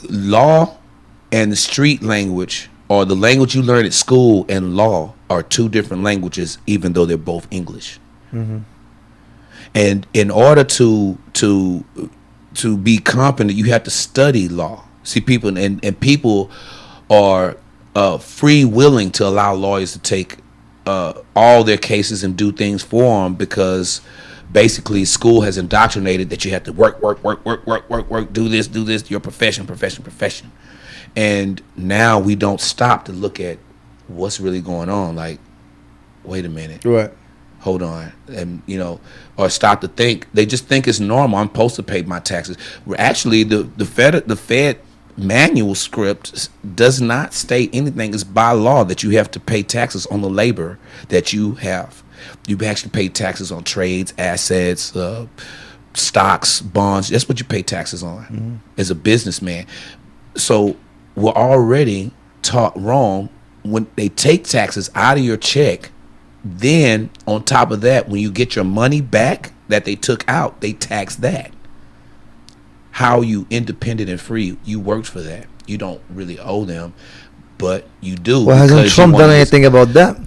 law and the street language, or the language you learn at school and law, are two different languages, even though they're both English. Mm-hmm. And in order to be competent, you have to study law. See, people and people are free willing to allow lawyers to take all their cases and do things for them, because basically school has indoctrinated that you have to work, do this, your profession. And now we don't stop to look at what's really going on. Like, wait a minute. Right. Hold on. And, or stop to think. They just think it's normal. I'm supposed to pay my taxes. Actually, the Fed manual script does not state anything. It's by law that you have to pay taxes on the labor that you have. You actually pay taxes on trades, assets, stocks, bonds. That's what you pay taxes on as a businessman. So we're already taught wrong. When they take taxes out of your check, then on top of that, when you get your money back that they took out, they tax that. How are you independent and free? You worked for that. You don't really owe them, but you do. Well, hasn't Trump done anything about that?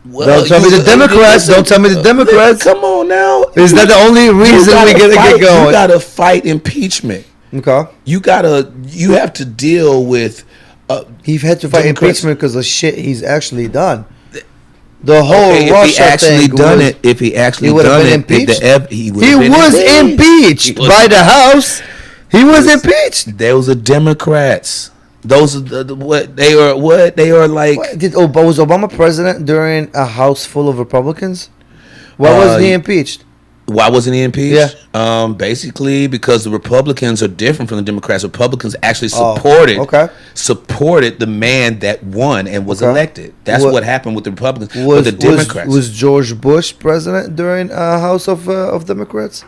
Well, don't tell me the Democrats. Don't tell me the Democrats. Come on now. Is that the only reason we gotta get going? You gotta fight impeachment. Okay. You have to deal with. He had to fight impeachment because of shit he's actually done. The whole Russia thing. If he actually would have been impeached. He was impeached by the House. He was impeached. Those are Democrats. Those are what they are. What they are like. Was Obama president during a House full of Republicans? Why wasn't he impeached? Why wasn't he impeached? Yeah. Basically because the Republicans are different from the Democrats. Republicans actually supported the man that won and was elected. That's what happened with the Republicans. The Democrats. Was George Bush president during a House of Democrats?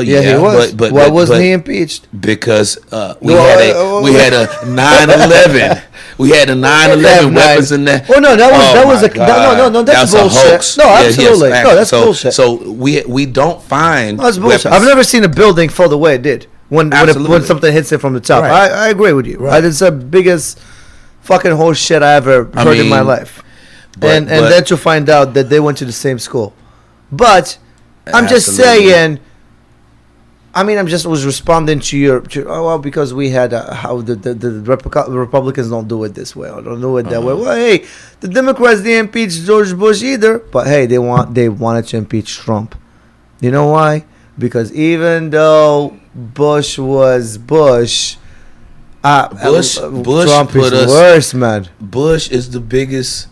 Yeah, he was. But why wasn't he impeached? Because we had a 9/11. We had a 9/11 weapons in there. Oh no, that was a no. That's bullshit. A hoax. No, absolutely. Yes, no, that's so, bullshit. So we don't find. No, that's bullshit. weapons. I've never seen a building fall the way it did when something hits it from the top. Right. I agree with you. Right. It's the biggest fucking horse shit I ever heard in my life. And then to find out that they went to the same school. But I'm just saying. I mean, was responding to your. Because we had how the Republicans don't do it this way or don't do it that way. Well, hey, the Democrats didn't impeach George Bush either, but hey, they wanted to impeach Trump. You know why? Because even though Bush was Bush, Trump is worse, man. Bush is the biggest.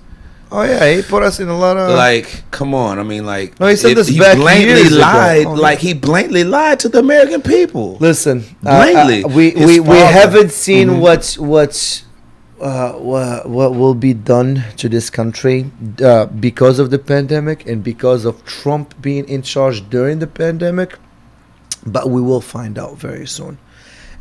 Oh yeah, he put us in a lot of come on. I mean, no, he said this back blatantly years lied. ago. He blatantly lied to the American people. Listen, blatantly. We haven't seen what will be done to this country because of the pandemic and because of Trump being in charge during the pandemic. But we will find out very soon.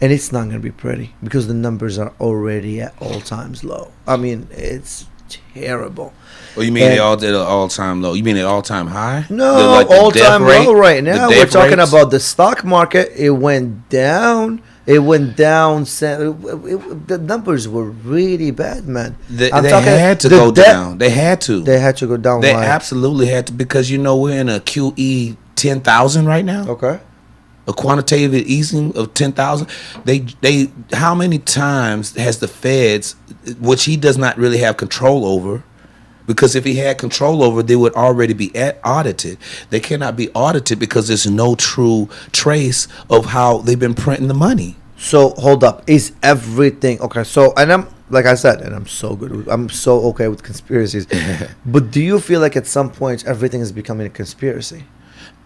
And it's not going to be pretty because the numbers are already at all times low. I mean, it's terrible. Oh, you mean they all did an all-time low? You mean at all-time high? No, all-time low right now. We're talking about the stock market. It went down. It went down. The numbers were really bad, man. They had to go down. They had to. They had to go down. They absolutely had to because we're in a QE 10,000 right now. Okay. A quantitative easing of 10,000. They how many times has the Feds, which he does not really have control over, because if he had control over, they would already be audited. They cannot be audited because there's no true trace of how they've been printing the money. So hold up, is everything okay? So and I'm like I said, and I'm so okay with conspiracies. But do you feel like at some point everything is becoming a conspiracy?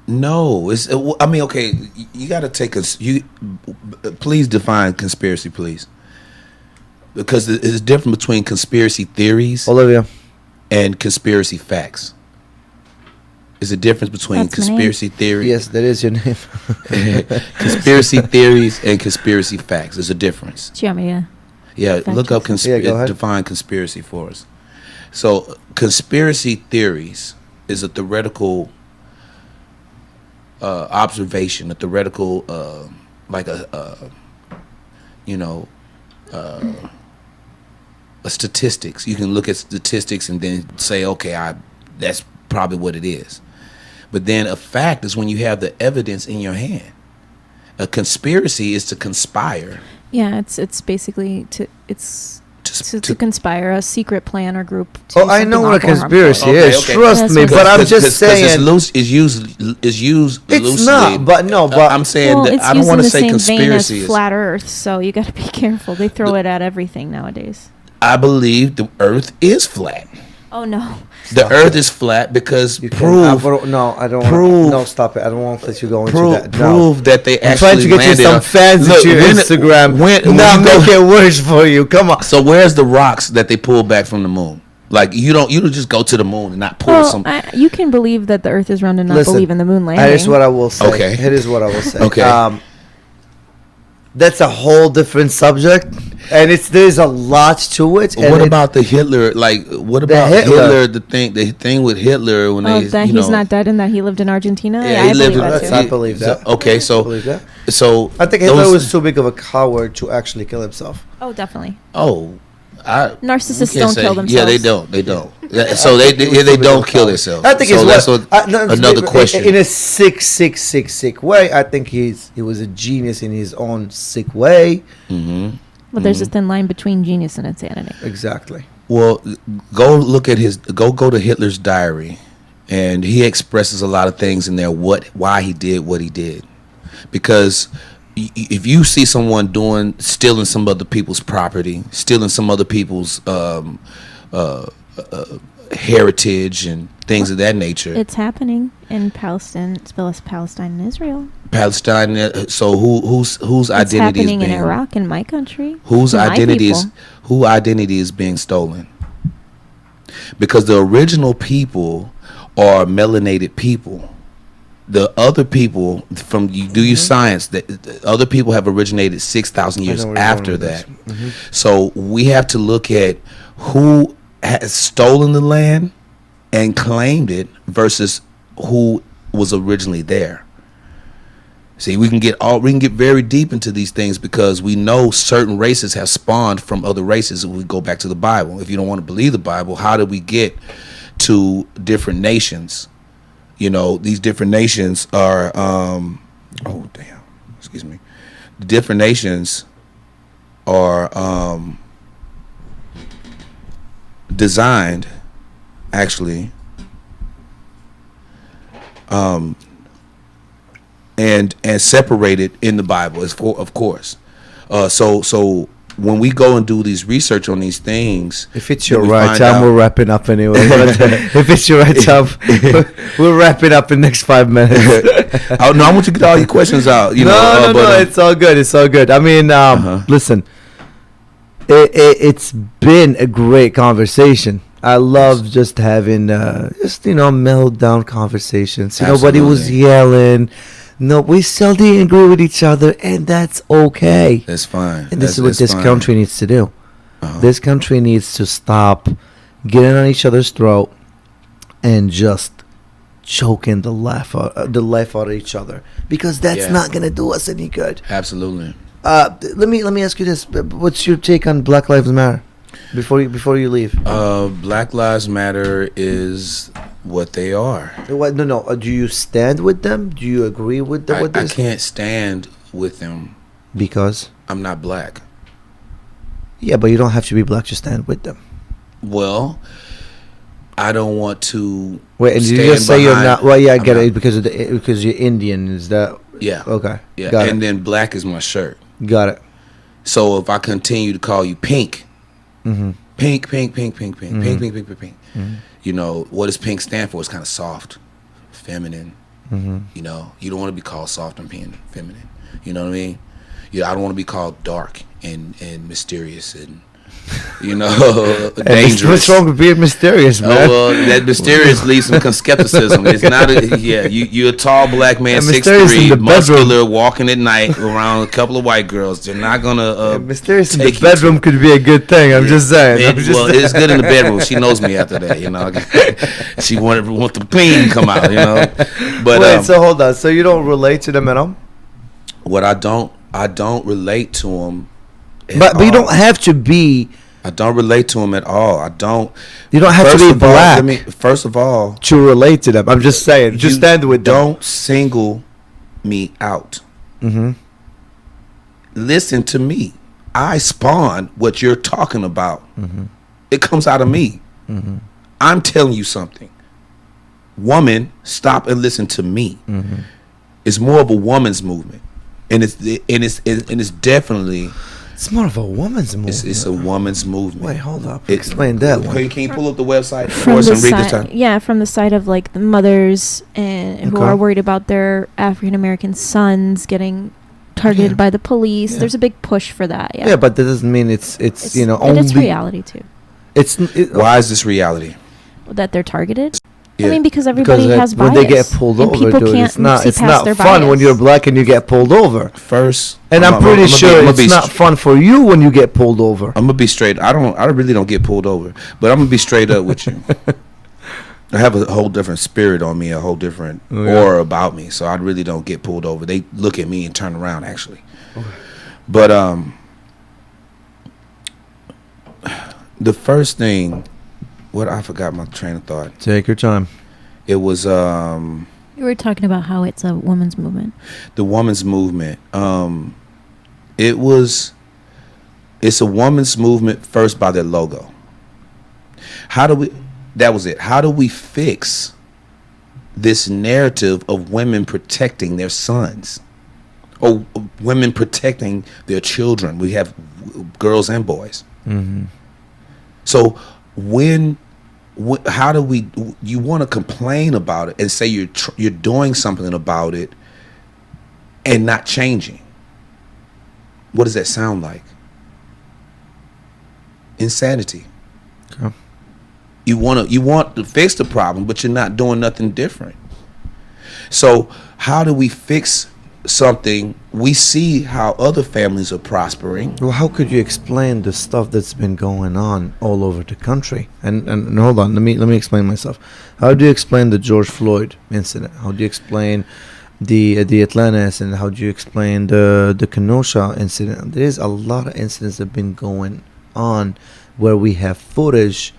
No, I mean, okay, you got to take please define conspiracy, please, because there's a difference between conspiracy theories, Olivia, and conspiracy facts. There's a difference between conspiracy theories. Yes, that is your name. Conspiracy theories and conspiracy facts. There's a difference. Do you want me to? Yeah, look up define conspiracy for us. So, conspiracy theories is a theoretical observation, a theoretical, a statistics. You can look at statistics and then say, okay, that's probably what it is. But then a fact is when you have the evidence in your hand. A conspiracy is to conspire. Yeah, it's basically to conspire a secret plan or group. I know what a conspiracy is. Okay. Trust me, but I'm just saying it's used loosely. It's not, but I'm saying that I don't want to say conspiracy is flat Earth, so you got to be careful. They throw it at everything nowadays. I believe the Earth is flat. Oh no. The Earth is flat because I don't. No, stop it. I don't want to let you go into that. Prove that they I'm actually trying to get you some fans to your Instagram. Now make it worse for you. Come on. So where's the rocks that they pull back from the moon? Like you don't just go to the moon and not pull some. You can believe that the Earth is round and not believe in the moon landing. Here's what I will say. Okay. Here's what I will say. Okay. That's a whole different subject, and there's a lot to it. What about the Hitler? Like, what about Hitler? The thing with Hitler when that he's not dead and that he lived in Argentina. Yeah, he lived. I believe that. Okay, so I think Hitler was too big of a coward to actually kill himself. Oh, definitely. Narcissists don't kill themselves. Yeah, they don't. So they don't kill themselves. I think it's another question. In a sick way, I think he was a genius in his own sick way. Mm-hmm. Well, there's a thin line between genius and insanity. Exactly. Well, go look at go to Hitler's diary, and he expresses a lot of things in there. Why he did what he did, because if you see someone stealing some other people's property, stealing some other people's heritage and things of that nature, it's happening in Palestine, as well as Palestine and Israel. Palestine. So whose identity is happening in Iraq, in my country? Whose identity is being stolen? Because the original people are melanated people. the other people from you do your science that the other people have originated 6,000 years after that. So we have to look at who has stolen the land and claimed it versus who was originally there. See, we can get very deep into these things because we know certain races have spawned from other races. If we go back to the Bible, if you don't want to believe the Bible, how did we get to different nations? You know, these different nations are different nations are designed actually and separated in the Bible, of course. So when we go and do these research on these things, if it's your right time, we're wrapping up anyway. If it's your right time, we're wrapping up in the next 5 minutes. Oh no, I want you to get all your questions out. No, it's all good. It's all good. I mean, listen, it's been a great conversation. I love just having mellowed down conversations. Nobody was yelling. No, we still didn't agree with each other, and that's okay. That's fine. And this is what this country needs to do. This country needs to stop getting on each other's throat and just choking the life out of each other, because that's not gonna do us any good. Absolutely. Let me ask you this: what's your take on Black Lives Matter? Before you leave. Black Lives Matter is what they are. What? No. Do you stand with them? Do you agree with them? I can't stand with them because I'm not black. Yeah, but you don't have to be black to stand with them. Well, I don't want to. Wait, and did you just say you're not? Well, yeah, I get it because you're Indian. Is that? Yeah. Okay. Yeah, got and it. then black is my shirt. Got it. So if I continue to call you pink, Mm-hmm. pink, Mm-hmm. you know, what does pink stand for? It's kind of soft, feminine. Mm-hmm. You know, you don't want to be called soft and feminine. You know what I mean? Yeah, I don't want to be called dark and mysterious and dangerous. What's wrong with being mysterious, man? Oh, well, that mysterious leaves some skepticism. It's not you're a tall black man, 6'3", muscular, walking at night around a couple of white girls. They're not gonna mysterious in the bedroom could be a good thing. I'm just saying. It's good in the bedroom. She knows me after that, She want the clean come out, But wait, so hold on. So you don't relate to them at all? What I don't relate to them. But you don't have to be. I don't relate to them at all. I don't. You don't have to be black. First of all, to relate to them. I'm just saying. Just stand with them. Don't single me out. Mm-hmm. Listen to me. I spawn what you're talking about. Mm-hmm. It comes out of me. Mm-hmm. I'm telling you something. Woman, stop and listen to me. Mm-hmm. It's more of a woman's movement, and it's definitely. It's more of a woman's movement. It's a woman's movement. Wait, hold up. Explain that one. Can you pull up the website from for us the and read this time? Yeah, from the side of like the mothers who are worried about their African American sons getting targeted by the police. Yeah. There's a big push for that. Yeah, but that doesn't mean it's only. It's reality too. Why is this reality? That they're targeted. Yeah. I mean, because everybody has bias. When they get pulled over, dude, it's not fun when you're black and you get pulled over. First, and I'm pretty sure it's not fun for you when you get pulled over. I'm gonna be straight. I really don't get pulled over, but I'm gonna be straight up with you. I have a whole different spirit on me, a whole different aura about me, so I really don't get pulled over. They look at me and turn around, actually. Okay. But the first thing. I forgot my train of thought. Take your time. It was you were talking about how it's a woman's movement. The woman's movement. It's a woman's movement first by their logo. That was it. How do we fix this narrative of women protecting their sons or women protecting their children? We have girls and boys. Mm-hmm. So how do we? You want to complain about it and say you're doing something about it, and not changing. What does that sound like? Insanity. Okay. You want to fix the problem, but you're not doing nothing different. So how do we fix something? We see how other families are prospering. Well, how could you explain the stuff that's been going on all over the country? And hold on, let me explain myself. How do you explain the George Floyd incident? How do you explain the Atlanta incident? How do you explain the Kenosha incident? There's a lot of incidents that have been going on where we have footage,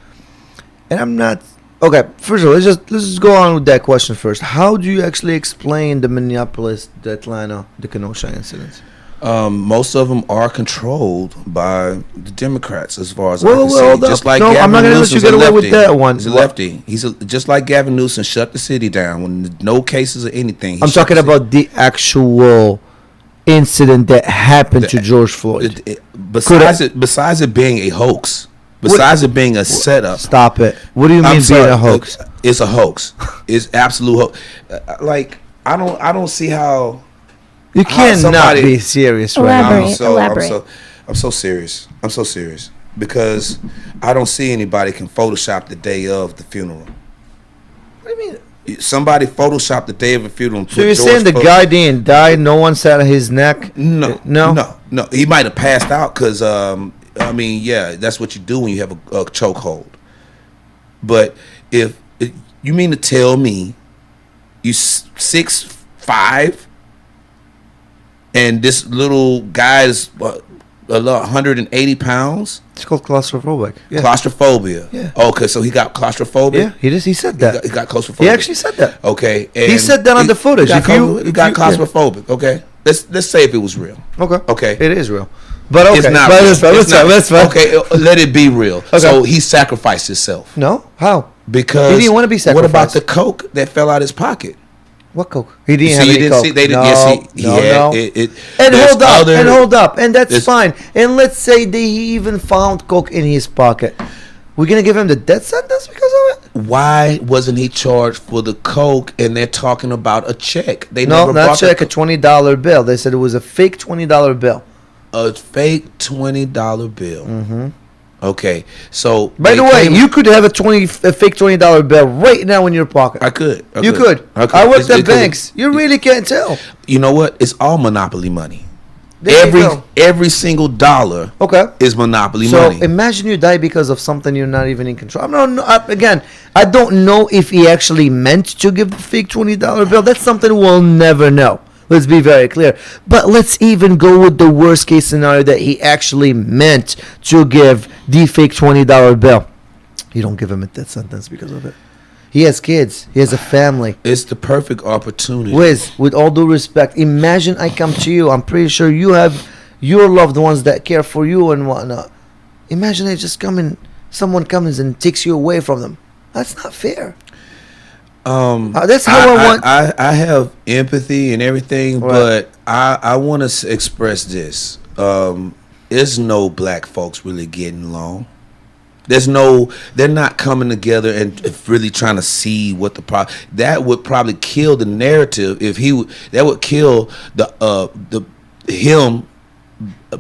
and I'm not. Okay, first of all, let's just go on with that question first. How do you actually explain the Minneapolis, the Atlanta, the Kenosha incidents? Most of them are controlled by the Democrats, as far as I Well, can well, see. Just like no, Gavin I'm not gonna let you Newsom's get a away with lefty. that one. He's a lefty. Just like Gavin Newsom shut the city down when no cases or anything. I'm talking about the actual incident that happened to George Floyd. Besides it being a hoax, besides it being a setup. Stop it. What do you mean being a hoax? It's a hoax. It's absolute hoax. Like I don't see how. You cannot be serious right now. Elaborate. I'm so serious. I'm so serious because I don't see anybody can Photoshop the day of the funeral. What do you mean? Somebody photoshopped the day of the funeral. So you're saying the guy didn't die? No one sat on his neck? No. He might have passed out because I mean, yeah, that's what you do when you have a chokehold. But if you mean to tell me you 6'5", and this little guy is 180 pounds? It's called claustrophobic. Yeah. Claustrophobia. Yeah. Okay, so he got claustrophobia? Yeah, he said that. He got claustrophobia. He actually said that. Okay. He said that on the footage. He got claustrophobic. Okay. Let's say if it was real. Okay. It is real. But okay. It's not real. Let's fine. Okay, let it be real. Okay. So he sacrificed himself. No? How? Because he didn't want to be sacrificed. What about the coke that fell out his pocket? What coke? He didn't have any coke. And hold up. And that's fine. And let's say he even found coke in his pocket. We're going to give him the death sentence because of it? Why wasn't he charged for the coke and they're talking about a check? Not check, a $20 bill. They said it was a fake $20 bill. A fake $20 bill. Mm-hmm. Okay, so by the way, you could have a fake $20 bill right now in your pocket. I could. I worked at banks. You really can't tell. You know what? It's all monopoly money. Every single dollar. Is monopoly money. So imagine you die because of something you're not even in control. Again, I don't know if he actually meant to give the fake $20 bill. That's something we'll never know. Let's be very clear. But let's even go with the worst case scenario that he actually meant to give the fake $20 bill. You don't give him a death sentence because of it. He has kids. He has a family. It's the perfect opportunity. Wiz, with all due respect, imagine I come to you. I'm pretty sure you have your loved ones that care for you and whatnot. Imagine I just someone comes and takes you away from them. That's not fair. That's how I want. I have empathy and everything, right. But I want to express this. There's no black folks really getting along. They're not coming together and really trying to see what the problem. That would probably kill the narrative that would kill him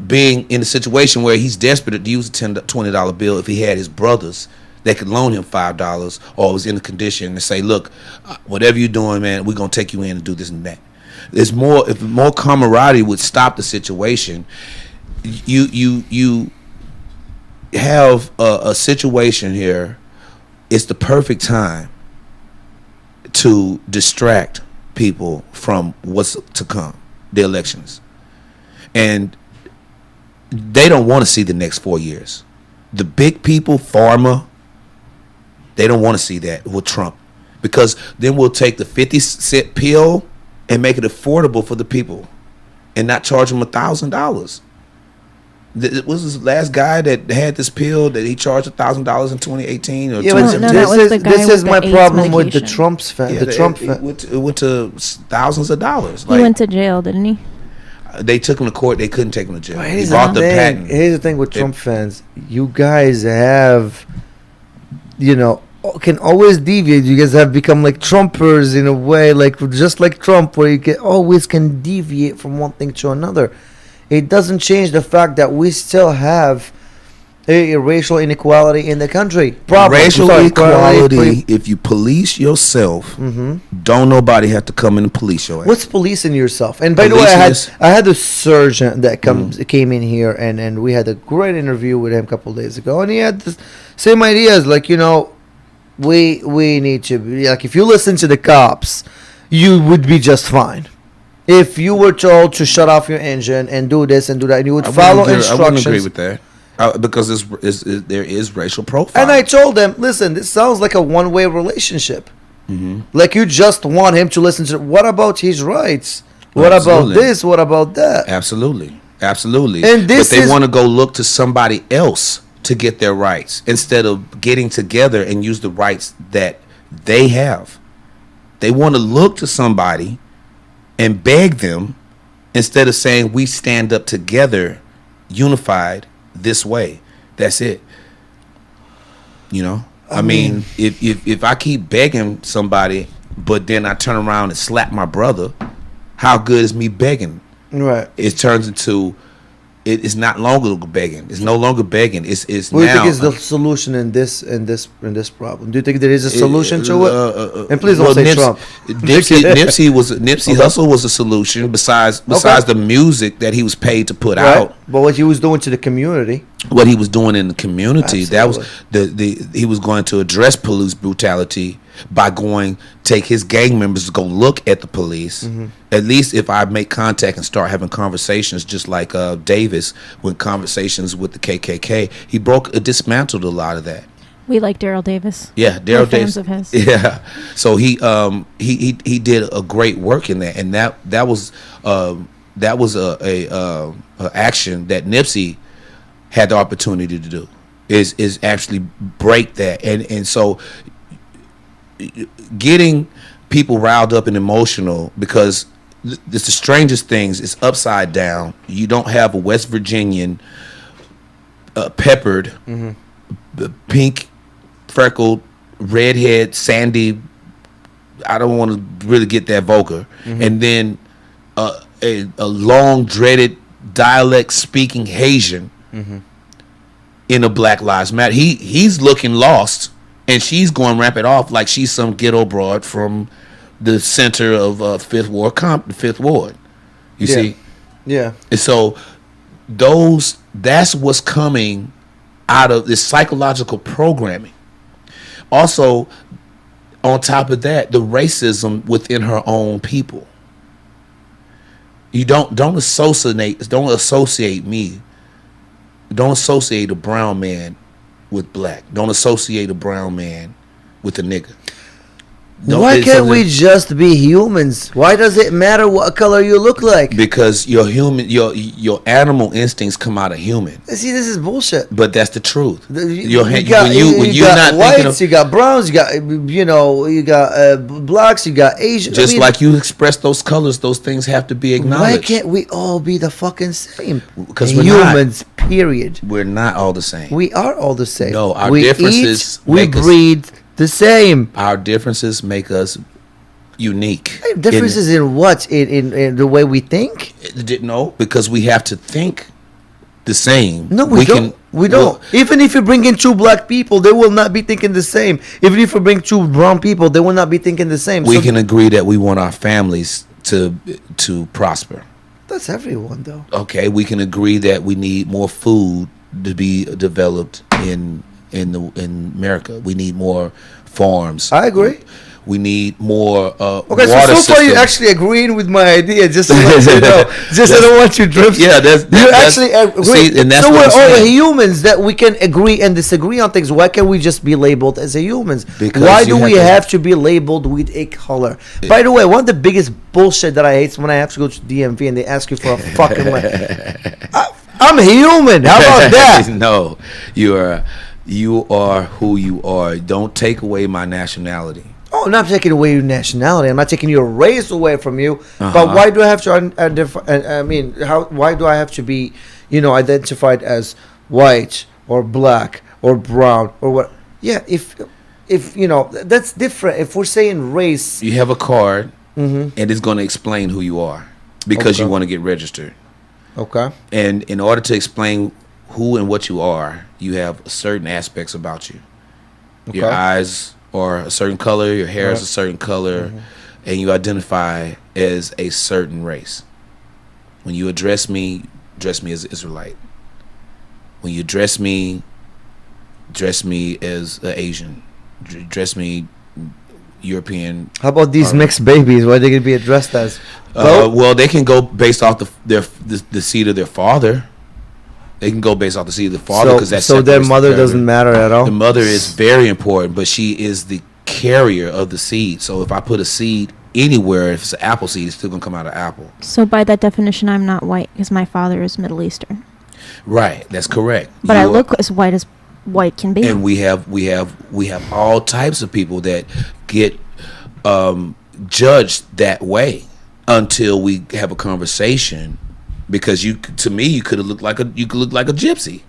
being in a situation where he's desperate to use a $20 bill if he had his brothers that could loan him $5 or was in a condition to say, look, whatever you're doing, man, we're gonna take you in and do this and that. If more camaraderie would stop the situation. You have a situation here. It's the perfect time to distract people from what's to come, the elections, and they don't want to see the next 4 years. The big people, pharma, they don't want to see that with Trump, because then we'll take the 50-cent pill and make it affordable for the people and not charge them $1,000. It was this last guy that had this pill that he charged $1,000 in 2018 or 2017. This is my problem with the Trump's fan. It went to thousands of dollars. He went to jail, didn't he? They took him to court. They couldn't take him to jail. He bought the patent. Here's the thing with Trump fans. You guys have, can always deviate. You guys have become like Trumpers in a way, like just like Trump, where you always can deviate from one thing to another. It doesn't change the fact that we still have racial inequality in the country. Racial equality. If you police yourself, don't nobody have to come in and police your ass. What's policing yourself? And by the way, I had a surgeon that came in here, and we had a great interview with him a couple of days ago, and he had the same ideas. Like, you know, we need to be, like, if you listen to the cops, you would be just fine. If you were told to shut off your engine and do this and do that, and you would follow instructions. I wouldn't agree with that. Because there is racial profiling. And I told them, listen, this sounds like a one-way relationship. Like, you just want him to listen to. What about his rights? What about this? What about that? Absolutely. And but they want to go look to somebody else to get their rights instead of getting together and use the rights that they have. They want to look to somebody and beg them instead of saying we stand up together, unified, this way. That's it. You know, I mean, if I keep begging somebody, but then I turn around and slap my brother, how good is me begging? Right. It turns into it's not longer begging. It's no longer begging. It's what do you think is the solution in this problem? Do you think there is a solution to it? And please don't say Trump. Nipsey Hussle was a solution besides the music that he was paid to put out. But what he was doing to the community. What he was doing in the community, Absolutely. that was he was going to address police brutality by take his gang members to go look at the police. At least if I make contact and start having conversations, just like Davis, when conversations with the KKK, he dismantled a lot of that. We like Daryl Davis. Yeah, Daryl Davis. Fans of his. Yeah, so he did a great work in that, and that was a action that Nipsey had the opportunity to do is actually break that, and so getting people riled up and emotional, because it's the strangest things. It's upside down. You don't have a West Virginian peppered, pink, freckled, redhead, sandy. I don't want to really get that vulgar. And then a long dreaded dialect speaking Haitian in a Black Lives Matter. He's looking lost, and she's going ramp it off like she's some ghetto broad from the center of Fifth Ward. You see? Yeah. And so that's what's coming out of this psychological programming. Also, on top of that, the racism within her own people. You don't associate me. Don't associate a brown man with black. Don't associate a brown man with a nigga. Why can't we just be humans? Why does it matter what color you look like? Because your animal instincts come out of human. See, this is bullshit. But that's the truth. You got whites, you got browns, you got blacks, you got Asians. Just like you express those colors, those things have to be acknowledged. Why can't we all be the fucking same? Because we're humans. Period. We're not all the same. We are all the same. No, our differences. We breed the same. Our differences make us unique. Differences in what? In the way we think? No, because we have to think the same. No, we don't. Even if you bring in two black people, they will not be thinking the same. Even if you bring two brown people, they will not be thinking the same. We can agree that we want our families to prosper. That's everyone, though. Okay, we can agree that we need more food to be developed in America. We need more farms. I agree. We need more okay, water so far you're actually agreeing with my idea. Just to let you know. Just I don't want you drift. Yeah, you actually agree. See, and that's so what we're I'm all saying. humans that we can agree and disagree on things. Why can't we just be labeled as a humans? Because why do we have to be labeled with a color? By the way, one of the biggest bullshit that I hate is when I have to go to DMV and they ask you for a fucking I'm human. How about that? No, you are who you are. Don't take away my nationality. Oh, I'm not taking away your nationality. I'm not taking your race away from you. But why do I have to why do I have to be, identified as white or black or brown or what? Yeah, if that's different. If we're saying race, you have a card, and it's going to explain who you are because you want to get registered. Okay. And in order to explain who and what you are, you have certain aspects about you. Okay. Your eyes are a certain color, your hair is a certain color, and you identify as a certain race. When you address me as Israelite. When you dress me as an Asian. Dress me European. How about these mixed babies? Why are they going to be addressed as? Well, they can go based off the seed of their father. They can go based off the seed of the father because so their mother doesn't matter at all. The mother is very important, but she is the carrier of the seed. So if I put a seed anywhere, if it's an apple seed, it's still gonna come out of apple. So by that definition, I'm not white because my father is Middle Eastern. Right, that's correct. But I look as white can be. And we have all types of people that get judged that way until we have a conversation. Because you could look like a gypsy.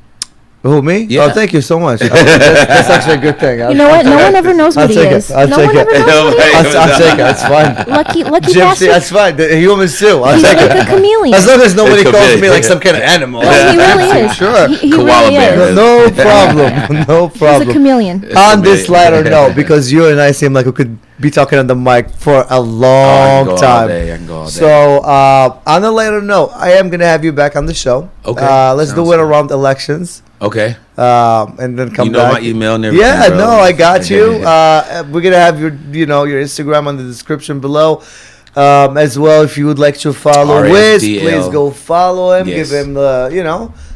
Who, me? Yeah. Oh, thank you so much. That's actually a good thing. You know what? No one ever knows what he is. I'll take it. I'll take it. That's fine. Lucky Gypsy, bastard. that's fine. The humans too. I'll He's take like it. a chameleon. As long as nobody A calls me chameleon. like some kind of animal. No, he really is. Sure. He Koala really bear. is. No problem. No He's a problem. chameleon. On this lighter note, because you and I seem like we could be talking on the mic for a long time. I can go all day. So, on a lighter note, I am going to have you back on the show. Okay. Let's Sounds do it good. around elections. Okay. And then come You know back. my email and everything. Yeah, bro. no, I got you. We're gonna have your Instagram on the description below, as well. If you would like to follow Wiz, RSDL. please go follow him. Yes. Give him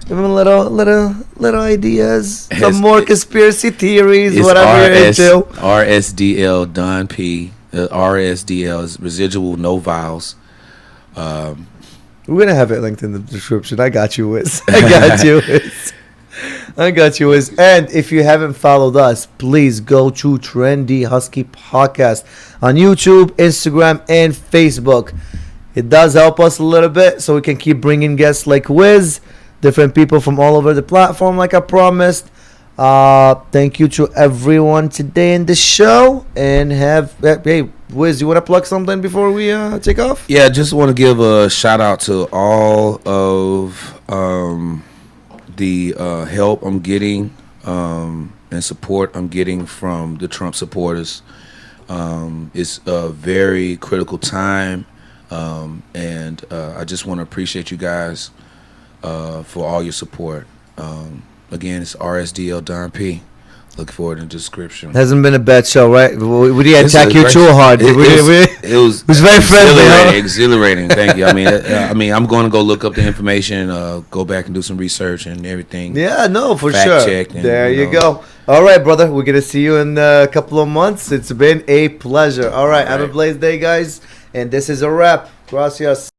give him a little ideas, some His- more conspiracy theories, It's whatever you're into. RSDL Don P. RSDL is residual, no vowels. We're gonna have it linked in the description. I got you, Wiz. I got you, Wiz. I got you, Wiz. And if you haven't followed us, please go to Trendy Husky Podcast on YouTube, Instagram, and Facebook. It does help us a little bit so we can keep bringing guests like Wiz, different people from all over the platform like I promised. Thank you to everyone today in the show. And hey, Wiz, you want to plug something before we take off? Yeah, just want to give a shout out to all of the help I'm getting and support I'm getting from the Trump supporters. It's a very critical time, and I just want to appreciate you guys for all your support. Again, it's RSDL Don P. Look forward in the description. Hasn't been a bad show, right? We didn't This attack is you great. too hard. It was very friendly, huh? exhilarating. Thank you. I mean, I'm going to go look up the information, go back and do some research and everything. Yeah, no, for Fact sure. checked and, There you you know. go. All right, brother. We're going to see you in a couple of months. It's been a pleasure. All right. Have a blessed day, guys. And this is a wrap. Gracias.